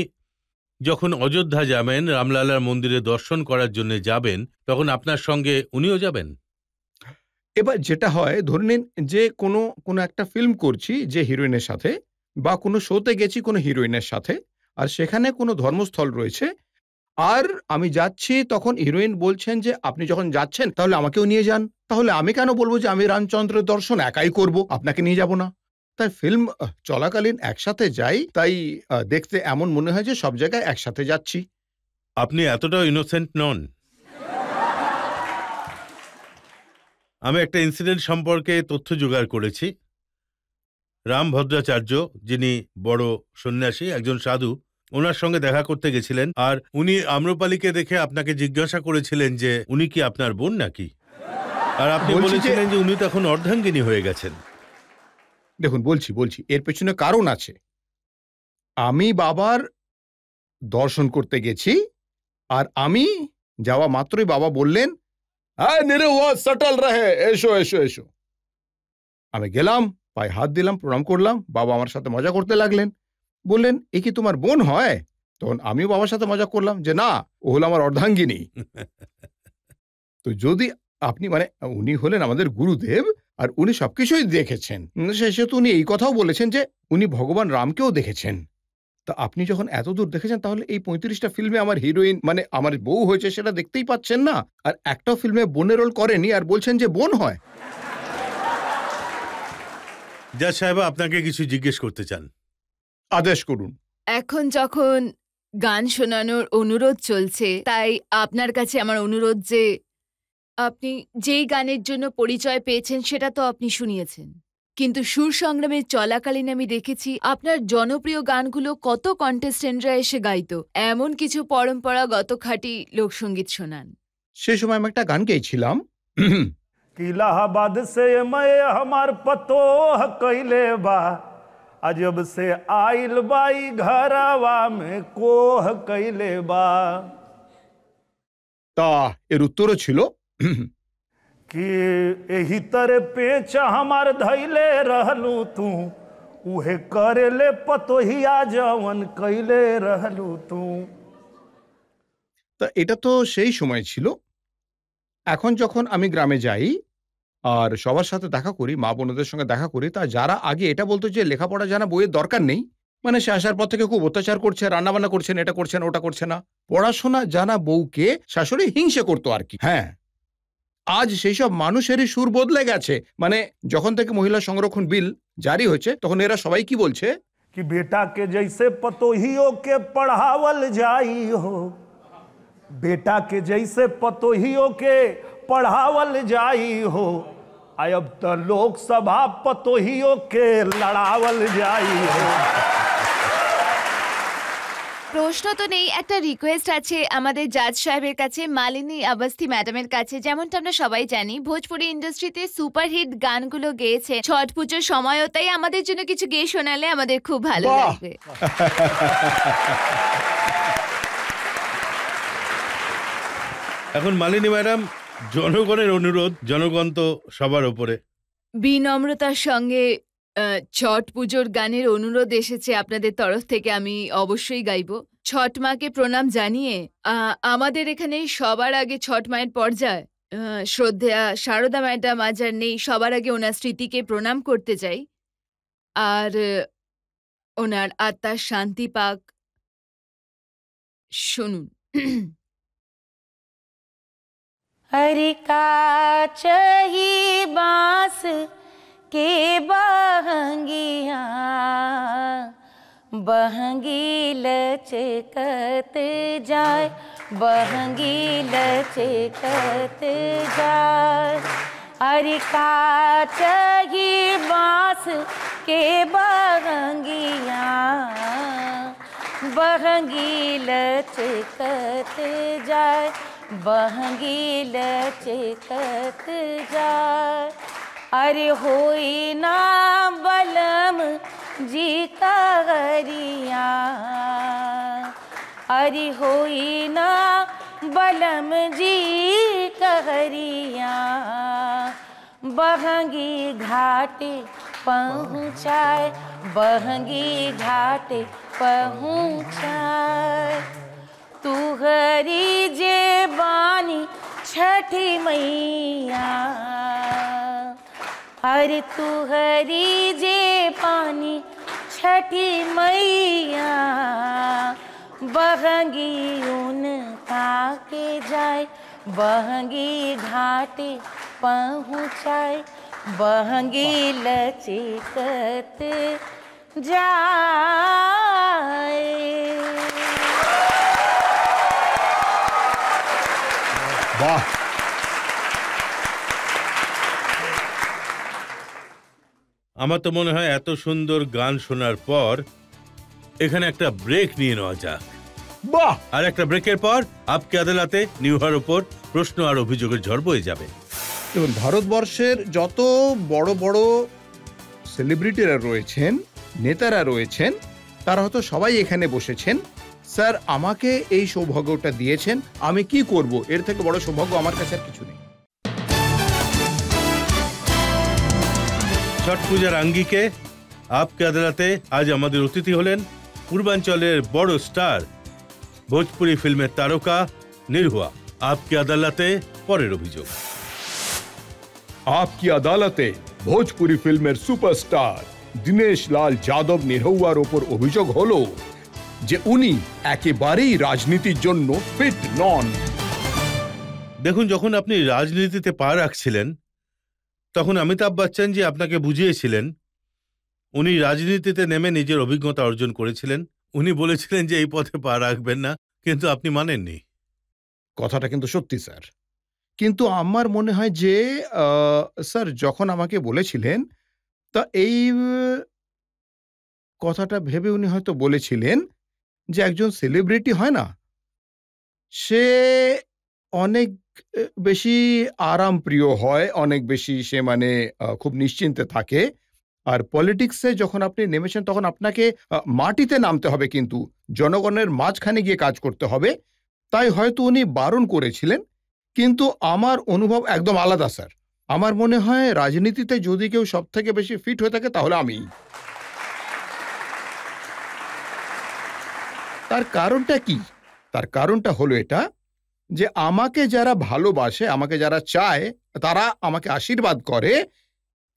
যখন অযোধ্যা যাবেন, রামলালার মন্দিরে দর্শন করার জন্য যাবেন, তখন আপনার সঙ্গে উনিও যাবেন। এবার যেটা হয়, ধরে নিন যে কোনো একটা ফিল্ম করছি যে হিরোইনের সাথে, বা কোনো শোতে গেছি কোনো হিরোইনের সাথে, আর সেখানে কোনো ধর্মস্থল রয়েছে, আর আমি যাচ্ছি, তখন হিরোইন বলছেন যে আপনি যখন যাচ্ছেন তাহলে আমাকেও নিয়ে যান। তাহলে আমি কেন বলবো যে আমি রামচন্দ্রের দর্শন একাই করব, আপনাকে নিয়ে যাব না? তাই ফিল্ম চলাকালীন একসাথে যাই, তাই দেখতে এমন মনে হয় যে সব জায়গায় একসাথে যাচ্ছি। আপনি এতটাও ইনোসেন্ট নন। আমি একটা ইনসিডেন্ট সম্পর্কে তথ্য জোগাড় করেছি। রাম ভদ্রাচার্য, যিনি বড় সন্ন্যাসী, একজন সাধু, ওনার সঙ্গে দেখা করতে গেছিলেন। আর উনি আম্রপালিকে দেখে আপনাকে জিজ্ঞাসা করেছিলেন যে উনি কি আপনার বোন নাকি, আর আপনি বলছি যে- বলেছিলেন যে উনি তখন অর্ধাঙ্গিনী হয়ে গেছেন। দেখুন বলছি এর পেছনে কারণ আছে। আমি বাবার দর্শন করতে গেছি, আর আমি যাওয়া মাত্রই বাবা বললেন, হ্যাঁ নিরহুয়া সেটেল রহে, এসো এসো এসো। আমি গেলাম, পায়ে হাত দিলাম, প্রণাম করলাম। বাবা আমার সাথে মজা করতে লাগলেন, বললেন এ কি তোমার বোন হয়? তখন আমিও বাবার সাথে মজা করলাম যে না, ও হলো আমার অর্ধাঙ্গিনী। তো যদি আপনি মানে উনি হলেন আমাদের গুরুদেব, আর উনি সবকিছুই দেখেছেন, সেহেতু উনি এই কথাও বলেছেন যে উনি ভগবান রামকেও দেখেছেন। তা আপনি যখন এত দূর দেখেছেন, তাহলে এই 35টা ফিল্মে আমার হিরোইন মানে আমার বউ হয়েছে সেটা দেখতেই পাচ্ছেন না, আর একটাও ফিল্মে বোনের রোল করেনি আর বলছেন যে বোন হয়। জাজ সাহেব আপনাকে কিছু জিজ্ঞেস করতে চান। আদেশ করুন। এখন যখন গান শোনানোর অনুরোধ চলছে, তাই আপনার কাছে আমার অনুরোধ যে আপনি যেই গানের জন্য পরিচয় পেয়েছেন সেটা তো আপনি শুনিয়েছেন, কিন্তু সুর সংগ্রামে চলাকালীন আমি দেখেছি আপনার জনপ্রিয় গানগুলো কত কন্টেস্টেন্টরা এসে গাইতো, এমন কিছু পরম্পরাগত খাঁটি লোকসঙ্গীত শোনান। সেই সময় আমি একটা গান গেয়েছিলাম, कि इलाहाबाद से मैं हमार पतो कैले बा, अजब से आइल बाई घरवा में कोह कैले बा, তা এর উত্তরও ছিল कि एही तरह पेच हमार धैले रहलू तू, उहे करेले पतोहिया जवन कैले रहलू तू। তা এটা তো সেই সময় ছিল। এখন যখন আমি গ্রামে যাই আর সবার সাথে দেখা করি, মা বোনদের সঙ্গে দেখা করি, তা যারা আগে এটা বলতো যে লেখাপড়া জানা বইয়ের দরকার নেই, মানে সে আসার পর থেকে খুব অত্যাচার করছে, রান্নাবান্না করছেন, এটা করছেন ওটা করছে না, পড়াশোনা জানা বউকে শাশুড়ি হিংসে করতো আর কি। হ্যাঁ, আজ সেই সব মানুষেরই সুর বদলে গেছে। মানে যখন থেকে মহিলা সংরক্ষণ বিল জারি হয়েছে, তখন এরা সবাই কি বলছে, कि बेटा के जैसे पतोहियों के पढ़ावल जाई हो, बेटा के जैसे पतोहियों के पढ़ावल जाई हो, अब तो लोकसभा पतोहियों के लड़ावल जाई हो। প্রশ্ন তো নেই, একটা রিকোয়েস্ট আছে আমাদের জাজ সাহেবের কাছে, মালিনী অবস্থি ম্যাডামের কাছে। যেমনটা আমরা সবাই জানি, ভোজপুরি ইন্ডাস্ট্রিতে সুপারহিট গানগুলো গেয়েছে ছট পুজোর সময়ও, তাই আমাদের জন্য কিছু গেয়ে শোনালে আমাদের খুব ভালো বাহ! লাগবে। এখন মালিনী ম্যাডাম, জনগণের অনুরোধ, জনগণ তো সবার ওপরে। বিনম্রতার সঙ্গে ছট পুজোর গানের অনুরোধ এসেছে আপনাদের তরফ থেকে, আমি অবশ্যই গাইব। ছট মাকে প্রণাম জানিয়ে আমাদের এখানে সবার আগে ছট মায়ের পর্যায় শ্রদ্ধেয়া সারদা ম্যাডাম আজ আর নেই, সবার আগে ওনার স্মৃতিকে প্রণাম করতে চাই, আর ওনার আত্মার শান্তি পাক। শুনুন। हरि काच ही बांस के बहंगिया, बहंगी लचकत जाए, बहंगी लचकत जाए। हरि काच ही बांस के बहंगिया, बहंगी लचकत जाए, बहंगी लचकत जाए। अरे होई ना बलम जी का गरिया, अरे होई ना बलम जी का गरिया, बहंगी घाटे पहुँचाए, बहंगी घाटे पहुँचाए। तू हरी जे बानी छठी मैया, अरे तू हरी जे पानी छठी मैया, बहंगी उनका के जाए, बहंगी घाटे पहुँचाए, बहंगी लचकत जाए। আমার তো মনে হয় এত সুন্দর গান শোনার পর এখানে একটা ব্রেক নিয়ে নেওয়া যাক। বাহ! আর একটা ব্রেকের পর আপকে আদালতে নিউহার ওপর প্রশ্ন আর অভিযোগের ঝড় বয়ে যাবে। দেখুন, ভারতবর্ষের যত বড় বড় সেলিব্রিটিরা রয়েছেন, নেতারা রয়েছেন, তারা হয়তো সবাই এখানে বসেছেন। স্যার আমাকে এই সৌভাগ্যটা দিয়েছেন, আমি কি করব? এর থেকে বড় সৌভাগ্য আমার কাছে আর কিছু নেই। ছট পূজার আঙ্গিকে আপকে আদালতে আজ আমাদের অতিথি হলেন পূর্বাঞ্চলের বড় স্টার, ভোজপুরি ফিল্মের তারকা নিরহুয়া। আপকে আদালতে পরের অভিযোগ। आपकी আদালতে ভোজপুরি ফিল্মের সুপারস্টার দীনেশ লাল যাদব নিরহুয়ার ওপর অভিযোগ হলো যে উনি একেবারেই রাজনীতির জন্য ফিট নন। দেখুন, যখন আপনি রাজনীতিতে পা রাখছিলেন তখন অমিতাভ বচ্চন জি আপনাকে বুঝিয়েছিলেন। উনি রাজনীতিতে নেমে নিজের অভিজ্ঞতা অর্জন করেছিলেন। উনি বলেছিলেন যে এই পথে পা রাখবেন না, কিন্তু আপনি মানেননি। কথাটা কিন্তু সত্যি স্যার, কিন্তু আমার মনে হয় যে স্যার যখন আমাকে বলেছিলেন তা এই কথাটা ভেবে উনি হয়তো বলেছিলেন যে একজন সেলিব্রিটি হয় না, সে অনেক বেশি আরাম প্রিয় হয়, অনেক বেশি সে মানে খুব নিশ্চিন্তে থাকে। আর পলিটিক্সে যখন আপনি নেমেছেন তখন আপনাকে মাটিতে নামতে হবে, কিন্তু জনগণের মাঝখানে গিয়ে কাজ করতে হবে। তাই হয়তো উনি বারণ করেছিলেন, কিন্তু আমার অনুভব একদম আলাদা স্যার। আমার মনে হয় রাজনীতিতে যদি কেউ সব থেকে বেশি ফিট হয়ে থাকে তাহলে আমি। তার কারণটা কি? তার কারণটা হলো এটা যে আমাকে যারা ভালোবাসে, আমাকে যারা চায়, তারা আমাকে আশীর্বাদ করে,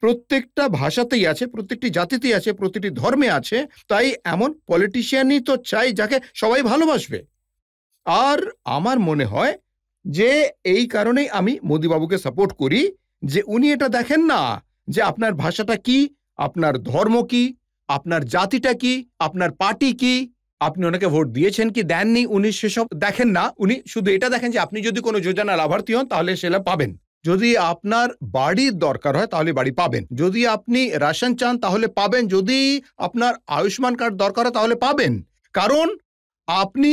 প্রত্যেকটা ভাষাতেই আছে, প্রত্যেকটি জাতিতেই আছে, প্রতিটি ধর্মে আছে। তাই এমন পলিটিশিয়ানই তো চাই যাকে সবাই ভালোবাসবে। আর আমার মনে হয় যে এই কারণেই আমি মোদিবাবুকে সাপোর্ট করি, যে উনি এটা দেখেন না যে আপনার ভাষাটা কি, আপনার ধর্ম কি, আপনার জাতিটা কি, আপনার পার্টি কি, আপনি ওনাকে ভোট দিয়েছেন কি দেননি, উনি সেসব দেখেন না। উনি শুধু এটা দেখেন যে আপনি যদি কোনো যোজনা লাভার্থী হন তাহলে সেটা পাবেন, যদি আপনার বাড়ির দরকার হয় তাহলে বাড়ি পাবেন, যদি আপনি রেশন চান তাহলে পাবেন, যদি আপনার আয়ুষ্মান কার্ড দরকার হয় তাহলে পাবেন। কারণ আপনি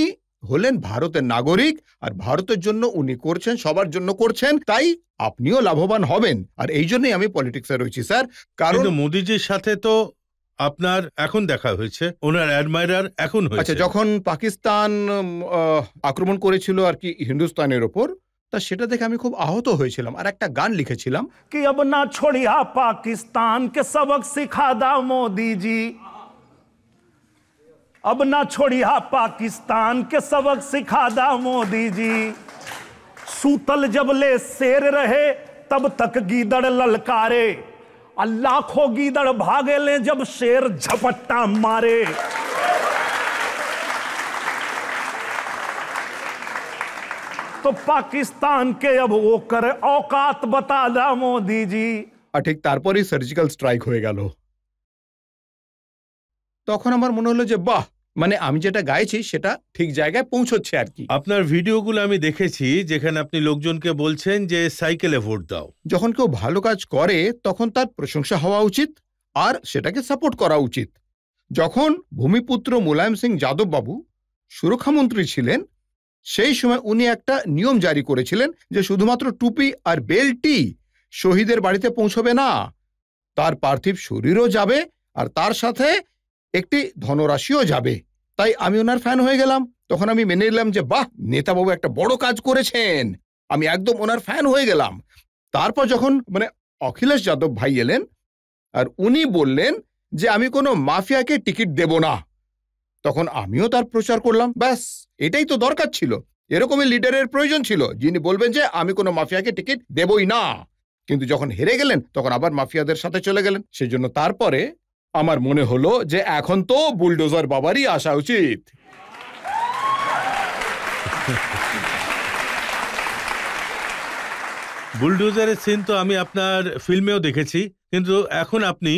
হলেন ভারতের নাগরিক, আর ভারতের জন্য উনি করছেন, সবার জন্য করছেন, তাই আপনিও লাভবান হবেন। আর এই জন্যই আমি পলিটিক্সে রয়েছি স্যার। কারণ মোদিজির সাথে তো আপনার এখন দেখা হয়েছে, ওনার অ্যাডমাইরার এখন হয়েছে। আচ্ছা, যখন পাকিস্তান আক্রমণ করেছিল আর কি হিন্দুস্তানের ওপর, তা সেটা দেখে আমি খুব আহত হয়েছিলাম আর একটা গান লিখেছিলাম कि अब ना छोड़िया पाकिस्तान के सबक सिखादा मोदी जी, अब ना छोड़िया पाकिस्तान के सबक सिखादा मोदी जी, सूतल जब ले शेर रहे तब तक गीदड़ ललकारे, लाखों गीदड़ भागे ले जब शेर झपट्टा मारे। तो पाकिस्तान के अब वो करे औकात बता दा मोदी जी। আর ঠিক তারপরেই সার্জিক্যাল স্ট্রাইক হয়ে গেল। তখন আমার মনে হলো যে বাহ, মানে আমি যেটা গাইছি সেটা ঠিক জায়গায় পৌঁছচ্ছে আর কি। আপনার ভিডিওগুলো আমি দেখেছি যেখানে আপনি লোকজনকে বলছেন যে সাইকেলে ভোট দাও। যখন কেউ ভালো কাজ করে তখন তার প্রশংসা হওয়া উচিত আর সেটাকে সাপোর্ট করা উচিত। যখন ভূমিপুত্র মুলায়ম সিং যাদব বাবু সুরক্ষামন্ত্রী ছিলেন, সেই সময় উনি একটা নিয়ম জারি করেছিলেন যে শুধুমাত্র টুপি আর বেল্টই শহীদের বাড়িতে পৌঁছবে না, তার পার্থিব শরীরও যাবে আর তার সাথে একটি ধনরাশিও যাবে। তাই আমি ওনার ফ্যান হয়ে গেলাম। তখন আমি মেনে নিলাম যে বাহ, নেতাবাবু একটা বড় কাজ করেছেন, আমি একদম ওনার ফ্যান হয়ে গেলাম। তারপর যখন মানে অখিলেশ যাদব ভাই এলেন আর উনি বললেন যে আমি কোনো মাফিয়াকে টিকিট দেব না, তখন আমিও তার প্রচার করলাম। ব্যাস, এটাই তো দরকার ছিল। এরকমই লিডারের প্রয়োজন ছিল যিনি বলবেন যে আমি কোনো মাফিয়াকে টিকিট দেবই না। কিন্তু যখন হেরে গেলেন তখন আবার মাফিয়াদের সাথে চলে গেলেন। সেজন্য তারপরে আমার মনে হলো যে এখন তো বুলডোজার বাবারই আসা উচিত। বুলডোজারের সিন তো আমি আপনার ফিল্মেও দেখেছি, কিন্তু এখন আপনি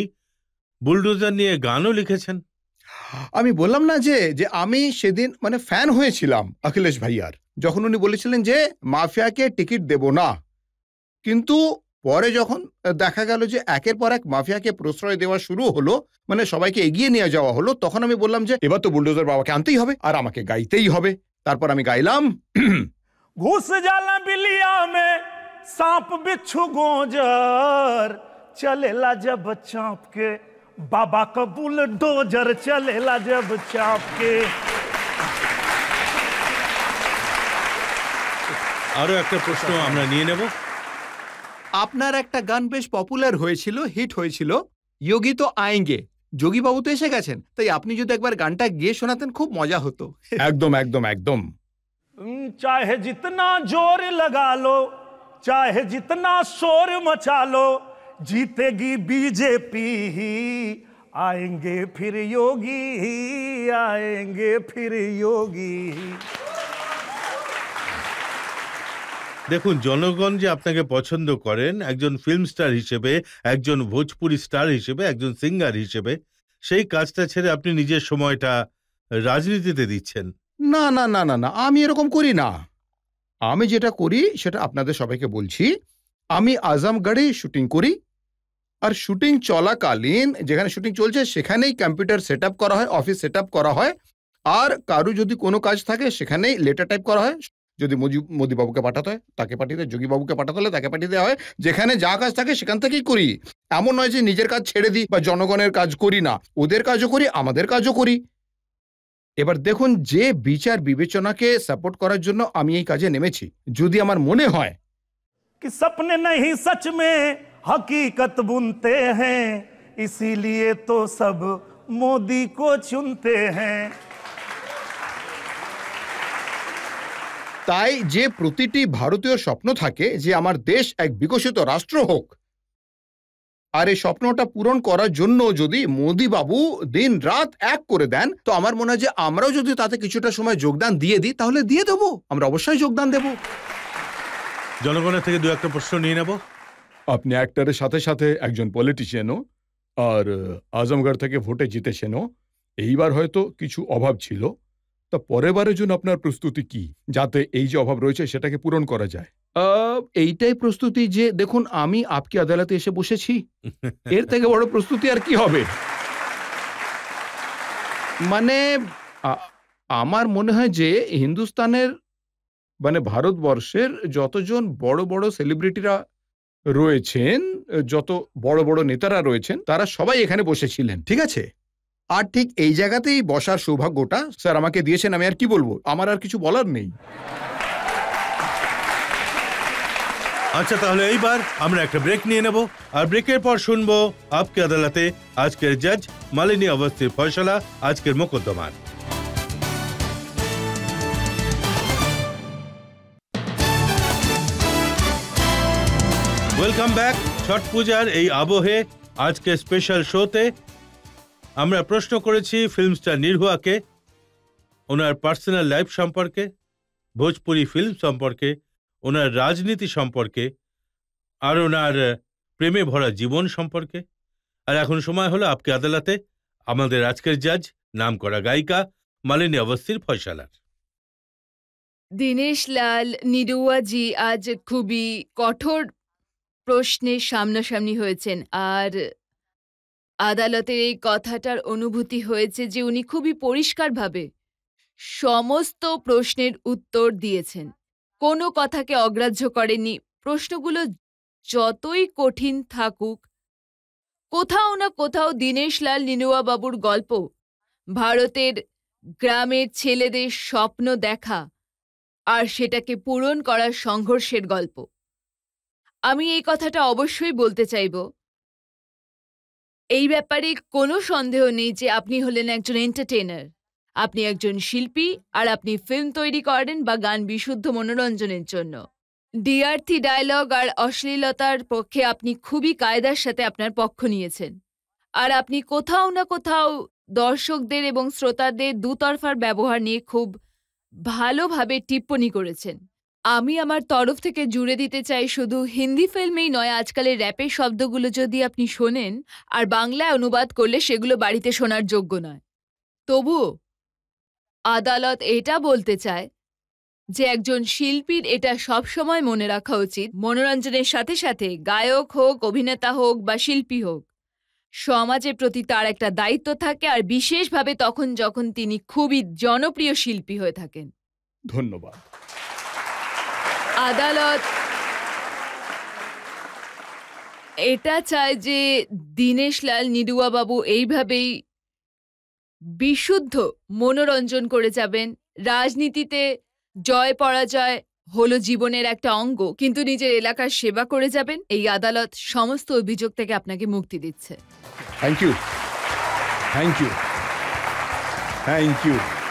বুলডোজার নিয়ে গানও লিখেছেন। আমি বললাম না যে আমি সেদিন মানে ফ্যান হয়েছিলাম অখিলেশ ভাইয়ার, যখন উনি বলেছিলেন যে মাফিয়াকে টিকিট দেব না। কিন্তু পরে যখন দেখা গেল যে একের পর এক মাফিয়াকে প্রশ্রয় দেওয়া শুরু হলো, মানে সবাইকে এগিয়ে নিয়ে যাওয়া হলো, তখন আমি বললাম যে এবার তো বুলডোজার বাবাকে আনতেই হবে আর আমাকে গাইতেই হবে। তারপর আমি গাইলাম घुस जाला बिलिया में सांप बिच्छू गोजर, चलेला जब चाँप के बाबा का बुलडोजर, चलेला जब चाँप के। আরো একটা প্রশ্ন আমরা নিয়ে নেব। আপনার একটা গান বেশ পপুলার হয়েছিল, হিট হয়েছিল, যোগী তো আয়েঙ্গে। যোগী বাবু তো এসে গেছেন, তাই আপনি যদি একবার গানটা গিয়ে শোনাতেন খুব মজা হতো। একদম একদম একদম। चाहे जितना जोर लगा लो, चाहे जितना शोर मचा लो, जीतेगी बीजेपी, आएंगे फिर योगी, आएंगे फिर योगी। দেখুন, জনগণ যে আপনাকে পছন্দ করেন একজন ফিল্ম স্টার হিসেবে, একজন ভোজপুরি স্টার হিসেবে, একজন সিঙ্গার হিসেবে, সেই কাজটা ছেড়ে আপনি নিজের সময়টা রাজনীতিতে দিচ্ছেন। না না না না না, আমি এরকম করি না। আমি যেটা করি সেটা আপনাদের সবাইকে বলছি। আমি আজমগড়ে শুটিং করি, আর শুটিং চলাকালীন যেখানে শুটিং চলছে সেখানেই কম্পিউটার সেট করা হয়, অফিস সেট করা হয়, আর কারো যদি কোনো কাজ থাকে সেখানেই লেটার টাইপ করা হয়। যদি মোদিবাবুকে পাঠাতে হয় তাকে পাঠিয়ে দেয়, যোগীবাবুকে পাঠাতে হলে তাকে পাঠিয়ে দেওয়া হয়। যেখানে যা কাজ থাকে সেখান থেকেই করি। এমন নয় যে নিজের কাজ ছেড়ে দিই বা জনগণের কাজ করি না। ওদের কাজও করি, আমাদের কাজও করি। এবার দেখুন, যে বিচার বিবেচনাকে সাপোর্ট করার জন্য আমি এই কাজে নেমেছি, যদি আমার মনে হয় कि सपने नहीं सच में हकीकत बुनते हैं, इसीलिए तो सब मोदी को चुनते हैं। তাই যে প্রতিটি ভারতীয় স্বপ্ন থাকে যে আমার দেশ এক বিকশিত রাষ্ট্র হোক, আর এই স্বপ্নটা পূরণ করার জন্য যদি মোদি বাবু দিন রাত এক করে দেন, তো আমার মনে হয় যে আমরাও যদি তাতে কিছুটা সময় যোগদান দিয়ে দিই তাহলে দিয়ে দেবো, আমরা অবশ্যই যোগদান দেব। জনগণের থেকে দু একটা প্রশ্ন নিয়ে নেব। আপনি অ্যাক্টরের সাথে সাথে একজন পলিটিশিয়ানও, আর আজমগড় থেকে ভোটে জিতেছেনও। এইবার হয়তো কিছু অভাব ছিল, তা পরের বারের জন্য আপনার প্রস্তুতি কি, যাতে এই যে অভাব রয়েছে সেটাকে পূরণ করা যায়? এইটাই প্রস্তুতি যে দেখুন, আমি আপকি আদালতে এসে বসেছি, এর থেকে বড় প্রস্তুতি আর কি হবে? মানে আমার মনে হয় যে হিন্দুস্তানের, মানে ভারতবর্ষের যতজন বড় বড় সেলিব্রিটিরা রয়েছেন, যত বড় বড় নেতারা রয়েছেন, তারা সবাই এখানে বসেছিলেন, ঠিক আছে? আর ঠিক এই জায়গাতেই বসার সৌভাগ্যটা স্যার আমাকে দিয়েছেন। আমি আর কি বলবো, আমার আর কিছু বলার নেই। আচ্ছা, তাহলে এইবার আমরা একটা ব্রেক নিয়ে নেব, আর ব্রেকের পর শুনবো আপকে আদালতে আজকের জাজ মালিনী অবস্থির ফয়সালা আজকের মোকদ্দমার। Welcome back. ছট পূজার এই আবহে আজকে স্পেশাল শোতে আমরা প্রশ্ন করেছি ফিল্ম স্টার নিরহুয়াকে, ওনার পার্সোনাল লাইফ সম্পর্কে, ভোজপুরি ফিল্ম সম্পর্কে, ওনার রাজনীতি সম্পর্কে, আর ওনার প্রেমে ভরা জীবন সম্পর্কে। আর এখন সময় হলো আপকে আদালতে আমাদের আজকের জাজ নামকরা গায়িকা মালিনী অবস্থির ফয়সালার। দীনেশ লাল নিরুয়া জি আজ খুবই কঠোর প্রশ্নের সামনাসামনি হয়েছেন, আর আদালতের এই কথাটার অনুভূতি হয়েছে যে উনি খুবই পরিষ্কারভাবে সমস্ত প্রশ্নের উত্তর দিয়েছেন, কোনো কথাকে অগ্রাহ্য করেননি। প্রশ্নগুলো যতই কঠিন থাকুক, কোথাও না কোথাও দীনেশ লাল নিরুয়া বাবুর গল্প ভারতের গ্রামের ছেলেদের স্বপ্ন দেখা আর সেটাকে পূরণ করার সংঘর্ষের গল্প। আমি এই কথাটা অবশ্যই বলতে চাইব, এই ব্যাপারে কোনো সন্দেহ নেই যে আপনি হলেন একজন এন্টারটেইনার, আপনি একজন শিল্পী, আর আপনি ফিল্ম তৈরি করেন বা গান বিশুদ্ধ মনোরঞ্জনের জন্য। ডিআরথি ডায়লগ আর অশ্লীলতার পক্ষে আপনি খুবই কায়দার সাথে আপনার পক্ষ নিয়েছেন, আর আপনি কোথাও না কোথাও দর্শকদের এবং শ্রোতাদের দুতরফার ব্যবহার নিয়ে খুব ভালোভাবে টিপ্পনী করেছেন। আমি আমার তরফ থেকে জুড়ে দিতে চাই, শুধু হিন্দি ফিল্মেই নয়, আজকালের র্যাপের শব্দগুলো যদি আপনি শোনেন আর বাংলায় অনুবাদ করলে সেগুলো বাড়িতে শোনার যোগ্য নয়। তবুও আদালত এটা বলতে চায় যে একজন শিল্পীর এটা সব সময় মনে রাখা উচিত, মনোরঞ্জনের সাথে সাথে গায়ক হোক, অভিনেতা হোক বা শিল্পী হোক, সমাজের প্রতি তার একটা দায়িত্ব থাকে, আর বিশেষভাবে তখন যখন তিনি খুবই জনপ্রিয় শিল্পী হয়ে থাকেন। ধন্যবাদ। আদালত এটা চায় যে দীনেশলাল নিডুয়া বাবু এইভাবেই বিশুদ্ধ মনোরঞ্জন করে যাবেন। রাজনীতিতে জয় পরাজয় হলো জীবনের একটা অঙ্গ, কিন্তু নিজের এলাকার সেবা করে যাবেন। এই আদালত সমস্ত অভিযোগ থেকে আপনাকে মুক্তি দিচ্ছে। Thank you, thank you, thank you.